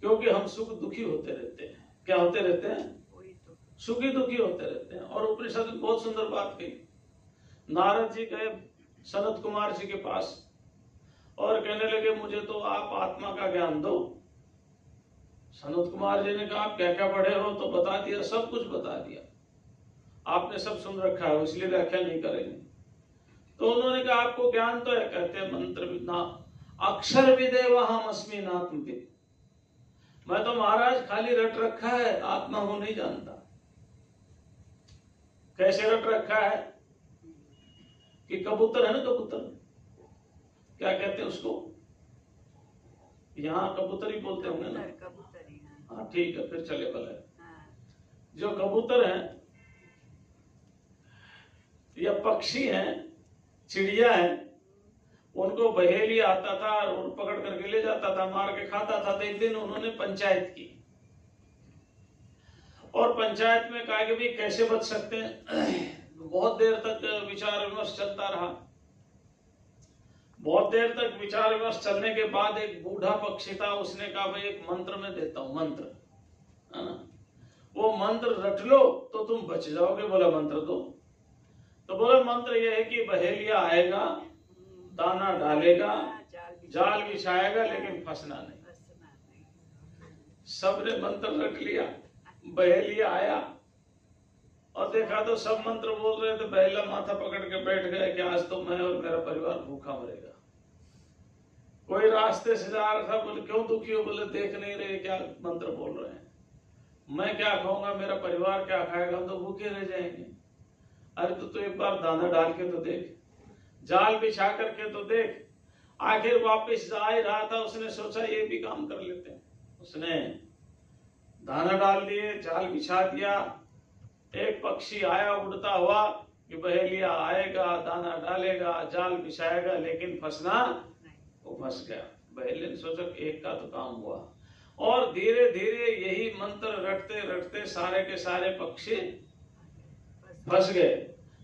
क्योंकि हम सुख दुखी होते रहते हैं। क्या होते रहते हैं? सुखी दुखी होते रहते हैं। और उपनिषद में बहुत सुंदर बात कही। नारद जी गए सनत कुमार जी के पास और कहने लगे मुझे तो आप आत्मा का ज्ञान दो। सनत कुमार जी ने कहा आप क्या क्या पढ़े हो? तो बता दिया, सब कुछ बता दिया। आपने सब सुन रखा है, इसलिए व्याख्या नहीं करेंगे। तो उन्होंने कहा आपको ज्ञान तो है, कहते हैं मंत्र विद्या अक्षर विदेव हम अस्मि नात्मविद। मैं तो महाराज खाली रट रखा है, आत्मा को नहीं जानता। कैसे रट रखा है कि कबूतर है ना, कबूतर क्या कहते हैं उसको? यहाँ कबूतरी बोलते होंगे ना? कबूतरी। हाँ ठीक है, फिर चले भले। हाँ। जो कबूतर हैं या पक्षी हैं, चिड़िया है, उनको बहेली आता था और पकड़ करके ले जाता था, मार के खाता था। तो एक दिन उन्होंने पंचायत की और पंचायत में कहा कि भाई कैसे बच सकते हैं। बहुत देर तक विचार विमर्श चलता रहा। बहुत देर तक विचार विमर्श चलने के बाद एक बूढ़ा पक्षी था, उसने कहा भाई एक मंत्र में देता हूं, मंत्र है ना, वो मंत्र रट लो तो तुम बच जाओगे। बोला मंत्र दो। तो बोला मंत्र ये है कि बहेलिया आएगा, दाना डालेगा, जाल बिछाएगा, लेकिन फंसना नहीं। सबने मंत्र रट लिया। बहेलिया आया और देखा तो सब मंत्र बोल रहे थे। बहेला माथा पकड़ के बैठ गया कि आज तो मैं और मेरा परिवार भूखा मरेगा। कोई रास्ते से जा रहा था, बोले क्यों दुखी हो? बोले देख नहीं रहे क्या मंत्र बोल रहे हैं, मैं क्या खाऊंगा, मेरा परिवार क्या खाएगा, हम तो भूखे रह जाएंगे। अरे तो एक बार दाना डाल के तो देख, जाल बिछा करके तो देख। आखिर वापस जा ही रहा था, उसने सोचा ये भी काम कर लेते हैं। उसने दाना डाल दिए, जाल बिछा दिया। एक पक्षी आया उड़ता हुआ कि बहेलिया आएगा, दाना डालेगा, जाल बिछाएगा, लेकिन फंसना, वो फंस गया। बहेलिया ने सोचा एक का तो काम हुआ। और धीरे धीरे यही मंत्र रटते रटते सारे के सारे पक्षी फंस गए।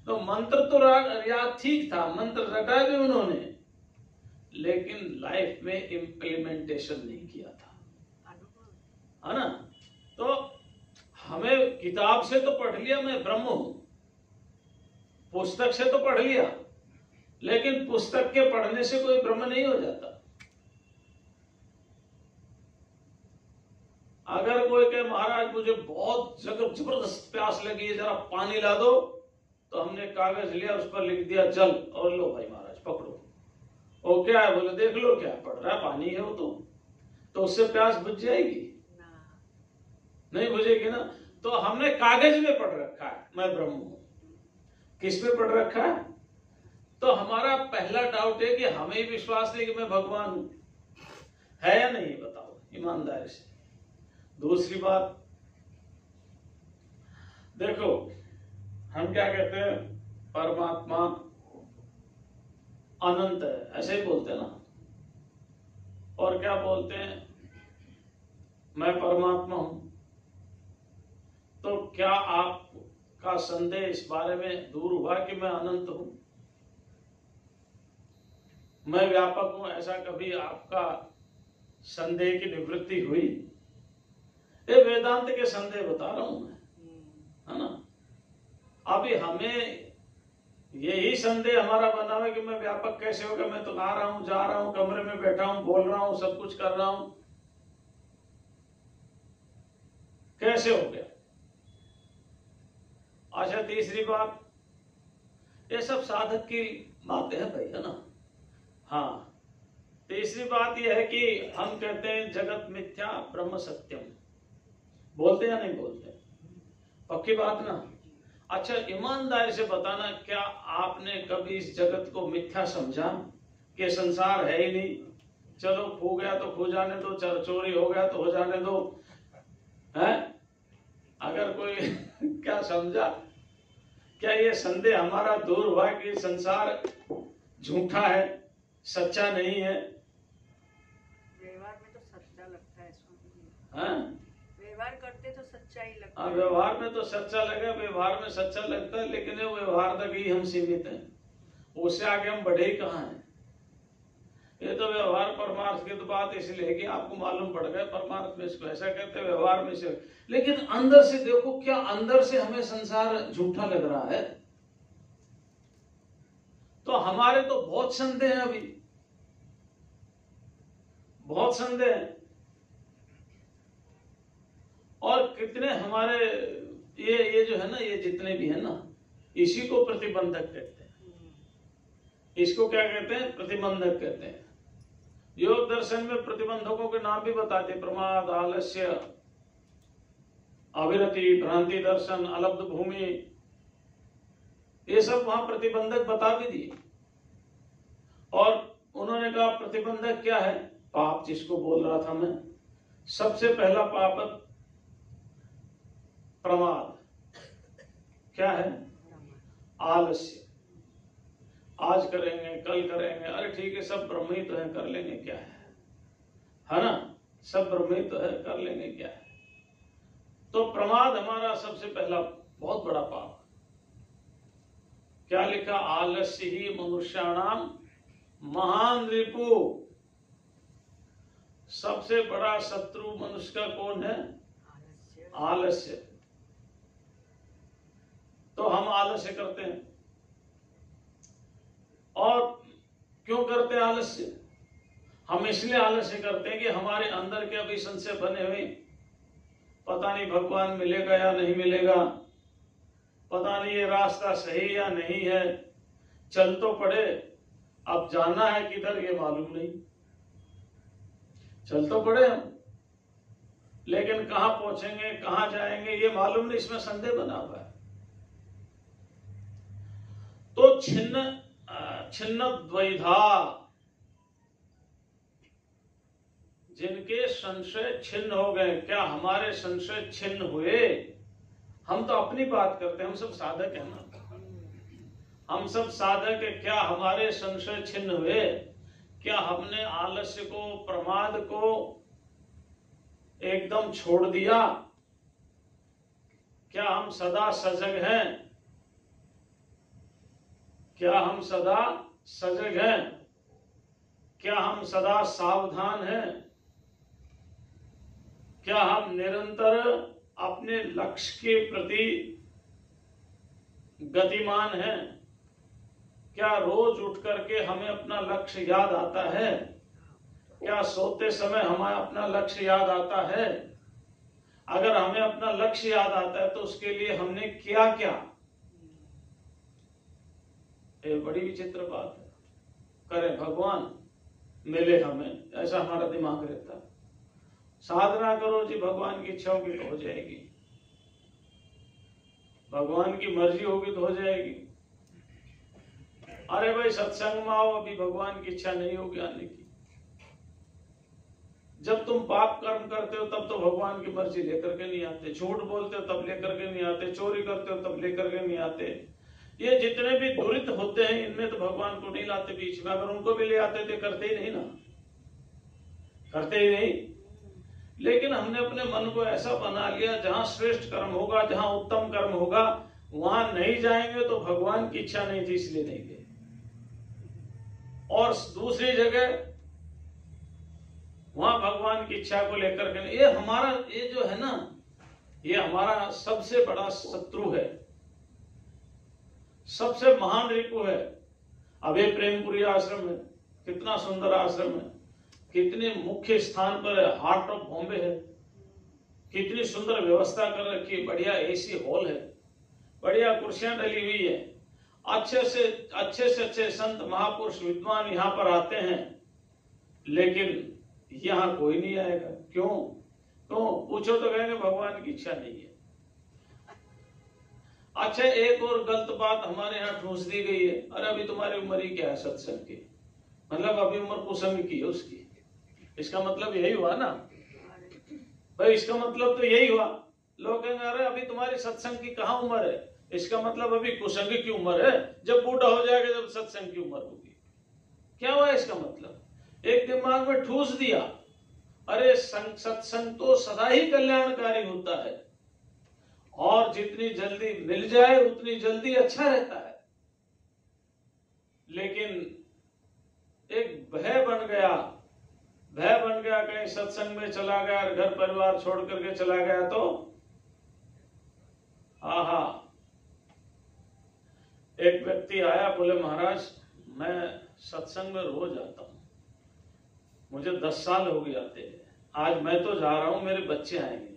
तो मंत्र तो याद ठीक था, मंत्र रटा भी उन्होंने, लेकिन लाइफ में इम्प्लीमेंटेशन नहीं किया था, है ना। तो हमें किताब से तो पढ़ लिया मैं ब्रह्म हूं, पुस्तक से तो पढ़ लिया, लेकिन पुस्तक के पढ़ने से कोई ब्रह्म नहीं हो जाता। अगर कोई कहे महाराज मुझे बहुत जबरदस्त प्यास लगी है, जरा पानी ला दो, तो हमने कागज लिया, उस पर लिख दिया जल, और लो भाई महाराज पकड़ो। और क्या है? बोले देख लो क्या पढ़ रहा है, पानी है वो तो उससे प्यास बुझ जाएगी? नहीं बुझेगी ना। तो हमने कागज में पढ़ रखा है मैं ब्रह्म हूं। किस में पढ़ रखा है? तो हमारा पहला डाउट है कि हमें विश्वास नहीं कि मैं भगवान हूं, है या नहीं? बताओ ईमानदारी से। दूसरी बात देखो, हम क्या कहते हैं, परमात्मा अनंत है, ऐसे ही बोलते हैं ना। और क्या बोलते हैं, मैं परमात्मा हूं। तो क्या आपका संदेह इस बारे में दूर हुआ कि मैं अनंत हूं, मैं व्यापक हूं? ऐसा कभी आपका संदेह की निवृत्ति हुई? ये वेदांत के संदेह बता रहा हूं मैं, है ना। अभी हमें यही संदेह हमारा बना हुआ कि मैं व्यापक कैसे होगा, मैं तो आ रहा हूं, जा रहा हूं, कमरे में बैठा हूं, बोल रहा हूं, सब कुछ कर रहा हूं, कैसे हो गया? अच्छा, तीसरी बात, ये सब साधक की बातें हैं भाई, है ना। हाँ, तीसरी बात यह है कि हम कहते हैं जगत मिथ्या ब्रह्म सत्यम, बोलते या नहीं बोलते? पक्की बात ना। अच्छा, ईमानदारी से बताना, क्या आपने कभी इस जगत को मिथ्या समझा कि संसार है ही नहीं, चलो खो गया तो खो जाने दो, चोरी हो गया तो हो जाने दो, है? अगर कोई क्या समझा? क्या ये संदेह हमारा दूर हुआ कि संसार झूठा है, सच्चा नहीं है? व्यवहार में तो सच्चा लगता है, हाँ, व्यवहार करते तो सच्चा ही लगता है। व्यवहार में तो सच्चा लगे, व्यवहार में सच्चा लगता है, लेकिन ये व्यवहार तक ही हम सीमित हैं, उससे आगे हम बढ़े ही कहाँ हैं। ये तो व्यवहार परमार्थ की तो बात इसलिए है कि आपको मालूम पड़ गया परमार्थ में इसको ऐसा कहते हैं, व्यवहार में से। लेकिन अंदर से देखो, क्या अंदर से हमें संसार झूठा लग रहा है? तो हमारे तो बहुत संदेह हैं, अभी बहुत संदेह हैं। और कितने हमारे ये जो है ना, ये जितने भी है ना, इसी को प्रतिबंधक कहते हैं। इसको क्या कहते हैं? प्रतिबंधक कहते हैं। योग दर्शन में प्रतिबंधकों के नाम भी बताते, प्रमाद, आलस्य, अविरति, भ्रांति दर्शन, अलब्ध भूमि, ये सब वहां प्रतिबंधक बता भी दिए। और उन्होंने कहा प्रतिबंधक क्या है? पाप जिसको बोल रहा था मैं, सबसे पहला पाप प्रमाद। क्या है? आलस्य। आज करेंगे, कल करेंगे, अरे ठीक है सब ब्रह्म ही तो है, कर लेंगे क्या है ना, सब ब्रह्म ही तो है, कर लेंगे क्या है। तो प्रमाद हमारा सबसे पहला बहुत बड़ा पाप। क्या लिखा? आलस्य ही मनुष्याणाम महान रिपु। सबसे बड़ा शत्रु मनुष्य का कौन है? आलस्य। तो हम आलस्य करते हैं। और क्यों करते हैं आलस्य? हम इसलिए आलस्य करते हैं कि हमारे अंदर के अभी संशय बने हुए, पता नहीं भगवान मिलेगा या नहीं मिलेगा, पता नहीं ये रास्ता सही या नहीं है, चल तो पड़े, अब जाना है किधर ये मालूम नहीं, चल तो पड़े हम, लेकिन कहां पहुंचेंगे, कहां जाएंगे ये मालूम नहीं, इसमें संदेह बना हुआ है। तो छिन्न द्वैधा, जिनके संशय छिन्न हो गए। क्या हमारे संशय छिन्न हुए? हम तो अपनी बात करते हैं, हम सब साधक है ना, हम सब साधक है। क्या हमारे संशय छिन्न हुए? क्या हमने आलस्य को, प्रमाद को एकदम छोड़ दिया? क्या हम सदा सजग हैं? क्या हम सदा सजग हैं? क्या हम सदा सावधान हैं? क्या हम निरंतर अपने लक्ष्य के प्रति गतिमान हैं? क्या रोज उठ करके हमें अपना लक्ष्य याद आता है? क्या सोते समय हमें अपना लक्ष्य याद आता है? अगर हमें अपना लक्ष्य याद आता है तो उसके लिए हमने किया क्या? ये बड़ी विचित्र बात है। करें भगवान मिले हमें, ऐसा हमारा दिमाग रहता है। साधना करो जी, भगवान की इच्छा होगी तो हो जाएगी, भगवान की मर्जी होगी तो हो जाएगी। अरे भाई सत्संग में आओ, अभी भगवान की इच्छा नहीं होगी आने की। जब तुम पाप कर्म करते हो तब तो भगवान की मर्जी लेकर के नहीं आते, झूठ बोलते हो तब लेकर के नहीं आते, चोरी करते हो तब लेकर के नहीं आते। ये जितने भी दुरित होते हैं इनमें तो भगवान को नहीं लाते बीच में। अगर उनको भी ले आते थे, करते ही नहीं ना, करते ही नहीं। लेकिन हमने अपने मन को ऐसा बना लिया, जहां श्रेष्ठ कर्म होगा, जहां उत्तम कर्म होगा, वहां नहीं जाएंगे तो भगवान की इच्छा नहीं थी इसलिए नहीं गए। और दूसरी जगह वहां भगवान की इच्छा को लेकर के, ये हमारा, ये जो है ना, ये हमारा सबसे बड़ा शत्रु है, सबसे महान रिपु है। अब ये प्रेमपुरी आश्रम है, कितना सुंदर आश्रम है, कितने मुख्य स्थान पर है, हार्ट ऑफ बॉम्बे है, कितनी सुंदर व्यवस्था कर रखी है, बढ़िया एसी हॉल है, बढ़िया कुर्सियां डली हुई है, अच्छे से अच्छे संत महापुरुष विद्वान यहाँ पर आते हैं। लेकिन यहाँ कोई नहीं आएगा। क्यों? पूछो तो कहेंगे भगवान की इच्छा नहीं है। अच्छा, एक और गलत बात हमारे यहाँ ठूस दी गई है, अरे अभी तुम्हारी उम्र ही क्या है सत्संग की, मतलब अभी उम्र कुसंग की है उसकी। इसका मतलब यही हुआ ना भाई, इसका मतलब तो यही हुआ। लोग कहेंगे अरे अभी तुम्हारी सत्संग की कहाँ उम्र है, इसका मतलब अभी कुसंग की उम्र है, जब बूढ़ा हो जाएगा जब सत्संग की उम्र होगी। क्या हुआ इसका मतलब? एक दिमाग में ठूस दिया, अरे सत्संग तो सदा ही कल्याणकारी होता है, और जितनी जल्दी मिल जाए उतनी जल्दी अच्छा रहता है। लेकिन एक भय बन गया, कहीं सत्संग में चला गया और घर परिवार छोड़ करके चला गया तो एक व्यक्ति आया, बोले महाराज मैं सत्संग में रोज आता हूं, मुझे 10 साल हो गए आते हैं, आज मैं तो जा रहा हूं, मेरे बच्चे आएंगे,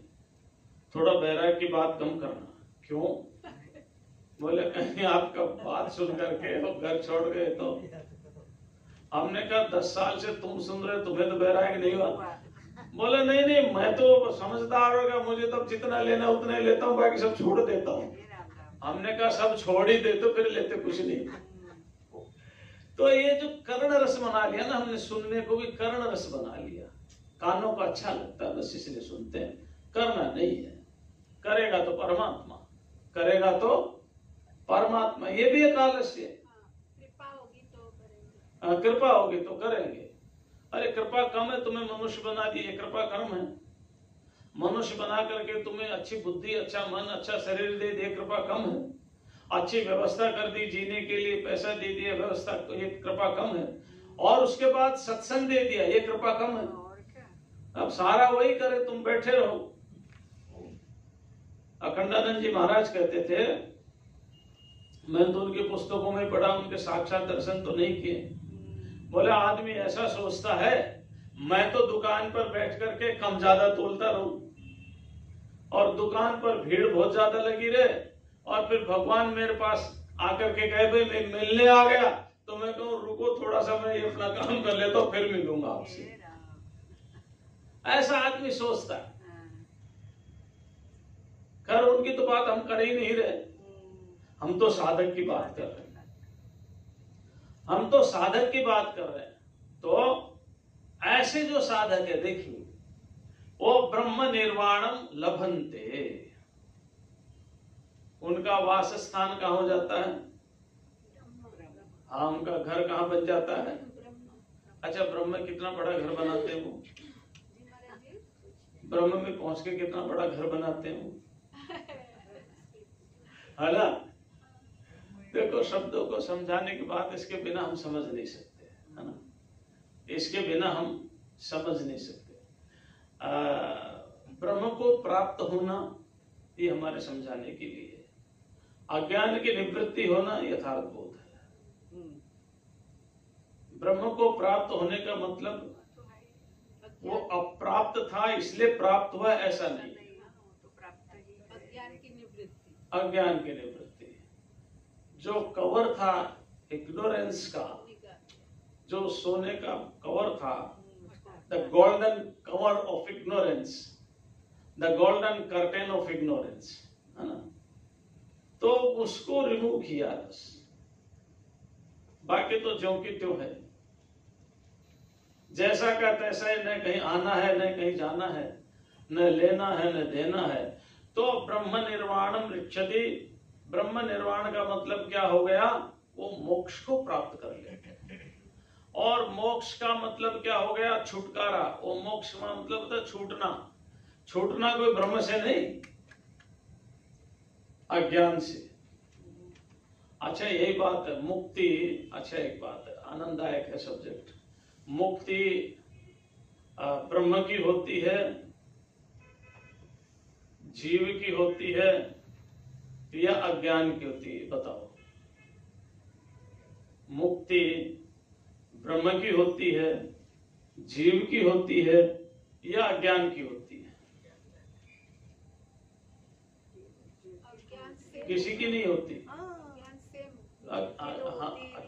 थोड़ा बैराग की बात कम करना। क्यों? बोले कहीं आपका बात सुन करके वो घर छोड़ गए तो। हमने कहा 10 साल से तुम सुन रहे, तुम्हें तो बैराग नहीं हुआ? बोले नहीं मैं तो समझदार होगा, मुझे तो जितना लेना उतना ही लेता हूँ, बाकी सब छोड़ देता हूँ। हमने कहा सब छोड़ ही दे तो फिर लेते कुछ नहीं। तो ये जो कर्ण रस बना लिया ना हमने, सुनने को भी कर्ण रस बना लिया, कानों को अच्छा लगता है बस इसलिए सुनते हैं, करना नहीं है। करेगा तो परमात्मा, करेगा तो परमात्मा, ये भी एक आलस्य है। कृपा होगी तो करेंगे। कृपा होगी तो करेंगे। अरे कृपा कम है, तुम्हें मनुष्य बना दिए, कृपा कर्म है। मनुष्य बना करके तुम्हें अच्छी बुद्धि, अच्छा मन, अच्छा शरीर दे दिए, कृपा कम है। अच्छी व्यवस्था कर दी जीने के लिए, पैसा दे दिया, व्यवस्था, तो ये कृपा कम है। और उसके बाद सत्संग दे दिया, ये कृपा कम है। और क्या, अब सारा वही करे, तुम बैठे रहो। अखंडानंद जी महाराज कहते थे, मैंने तो उनकी पुस्तकों में पढ़ा, उनके साक्षात दर्शन तो नहीं किए। बोले आदमी ऐसा सोचता है मैं तो दुकान पर बैठ करके कम ज्यादा तोलता रहूं, और दुकान पर भीड़ बहुत ज्यादा लगी रहे, और फिर भगवान मेरे पास आकर के कहे भाई मैं मिलने आ गया, तो मैं कहूँ रुको थोड़ा सा, मैं ये अपना काम कर लेता हूँ फिर मिलूंगा आपसे। हे राम। ऐसा आदमी सोचता है। हाँ। खैर उनकी तो बात हम कर ही नहीं रहे, हम तो साधक की बात कर रहे हैं, हम तो साधक की बात कर रहे हैं। तो ऐसे जो साधक है देखिए, वो ब्रह्म निर्वाणम लभन्ते, उनका वास स्थान कहाँ हो जाता है? हाँ, उनका घर कहाँ बन जाता है? अच्छा, ब्रह्म में कितना बड़ा घर बनाते हैं वो? ब्रह्म में पहुंच के कितना बड़ा घर बनाते हैं वो, है ना? देखो, शब्दों को समझाने के बाद इसके बिना हम समझ नहीं सकते, है ना? इसके बिना हम समझ नहीं सकते। ब्रह्म को प्राप्त होना ये हमारे समझाने के लिए है। अज्ञान की निवृत्ति होना यथार्थ बोध है। ब्रह्म को प्राप्त होने का मतलब वो अप्राप्त था इसलिए प्राप्त हुआ, ऐसा नहीं। अज्ञान की निवृत्ति, अज्ञान की निवृत्ति, जो कवर था इग्नोरेंस का, जो सोने का कवर था, the golden cover of ignorance, the golden curtain of ignorance, है ना? तो उसको रिमूव किया बस, बाकी तो ज्यों की त्यों है, जैसा का तैसा है, न कहीं आना है न कहीं जाना है, न लेना है न देना है। तो ब्रह्म निर्वाणम ऋक्षति, ब्रह्म निर्वाण का मतलब क्या हो गया? वो मोक्ष को प्राप्त कर लेते। और मोक्ष का मतलब क्या हो गया? छुटकारा। वो मोक्ष का मतलब होता है छूटना। छूटना कोई ब्रह्म से नहीं, अज्ञान से। अच्छा, यही बात है मुक्ति। अच्छा, एक बात है, आनंददायक है सब्जेक्ट। मुक्ति ब्रह्म की होती है, जीव की होती है, या अज्ञान की होती है? बताओ। मुक्ति ब्रह्म की होती है, जीव की होती है, या अज्ञान की होती है? किसी की नहीं होती। हाँ,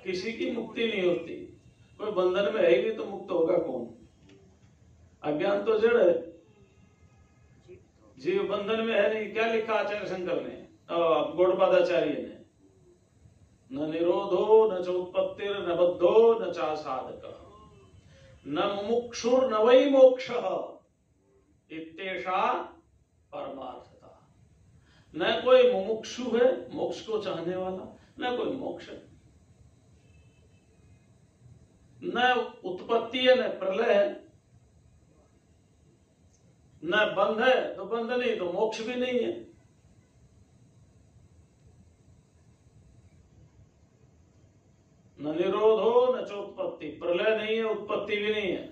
किसी की मुक्ति नहीं होती। कोई बंधन में है ही नहीं तो मुक्त होगा कौन? अज्ञान तो जड़ है, जीव बंधन में है नहीं। क्या लिखा आचार्य शंकर ने, गौड़पादाचार्य ने? न निरोधो न च उत्पत्तिर न बद्धो न चा साधक न मुमुक्षुर न वै मोक्षः इत्येषा परमार्थता। न कोई मुमुक्षु है, मोक्ष को चाहने वाला, न कोई मोक्ष है, न उत्पत्ति है न प्रलय है, न बंध है तो बंध नहीं, तो मोक्ष भी नहीं है। न निरोधो न चोत्पत्ति, प्रलय नहीं है, उत्पत्ति भी नहीं है,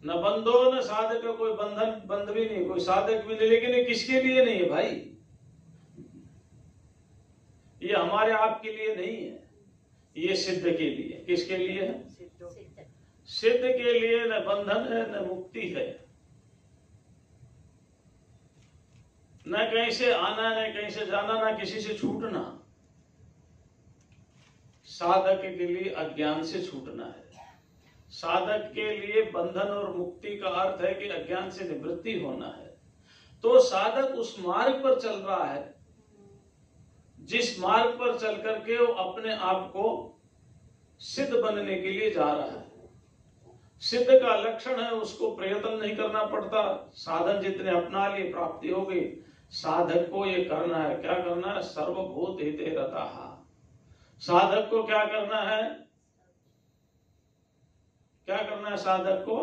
न बंधो न साधक, कोई बंधन बंध भी नहीं, कोई साधक भी नहीं। लेकिन ये किसके लिए नहीं है भाई? ये हमारे आपके लिए नहीं है, ये सिद्ध के लिए। किसके लिए है? सिद्ध के लिए। न बंधन है न मुक्ति है, न कहीं से आना न कहीं से जाना, न किसी से छूटना। साधक के लिए अज्ञान से छूटना है। साधक के लिए बंधन और मुक्ति का अर्थ है कि अज्ञान से निवृत्ति होना है। तो साधक उस मार्ग पर चल रहा है जिस मार्ग पर चल करके वो अपने आप को सिद्ध बनने के लिए जा रहा है। सिद्ध का लक्षण है उसको प्रयत्न नहीं करना पड़ता, साधन जितने अपना लिए प्राप्ति हो गई। साधक को ये करना है, क्या करना है? सर्वभूत हिते रतः। साधक को क्या करना है? क्या करना है साधक को?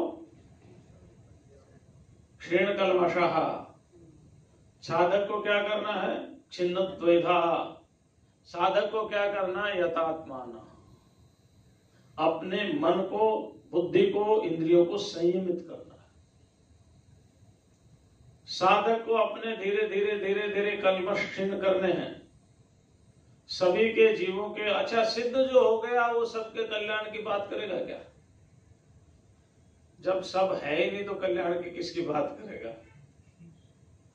क्षीण कल्मषः। साधक को क्या करना है? छिन्नद्वैधा। साधक को क्या करना है? यथात्मान। अपने मन को, बुद्धि को, इंद्रियों को संयमित करना है। साधक को अपने धीरे धीरे कल्मष क्षीण करने हैं सभी के जीवों के। अच्छा, सिद्ध जो हो गया वो सबके कल्याण की बात करेगा क्या? जब सब है ही नहीं तो कल्याण की किसकी बात करेगा?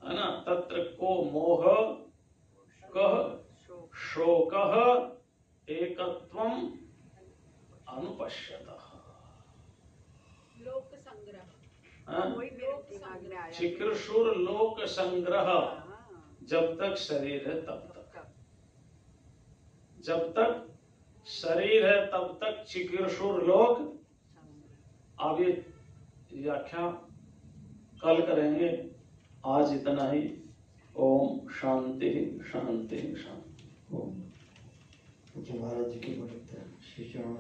है ना? तत्र को मोह कह शोकः एकत्वम अनुपश्यतः। लोक संग्रह, वही मेरे दिमाग में आया। चिकीर्षुर लोक संग्रह। हाँ, जब तक शरीर है तब तक, जब तक शरीर है तब तक चिकीर्षुर लोक। अब ये व्याख्या कल करेंगे, आज इतना ही। ओम शांति शांति शांति। ओम। महाराज जी की बड़े शिष्यों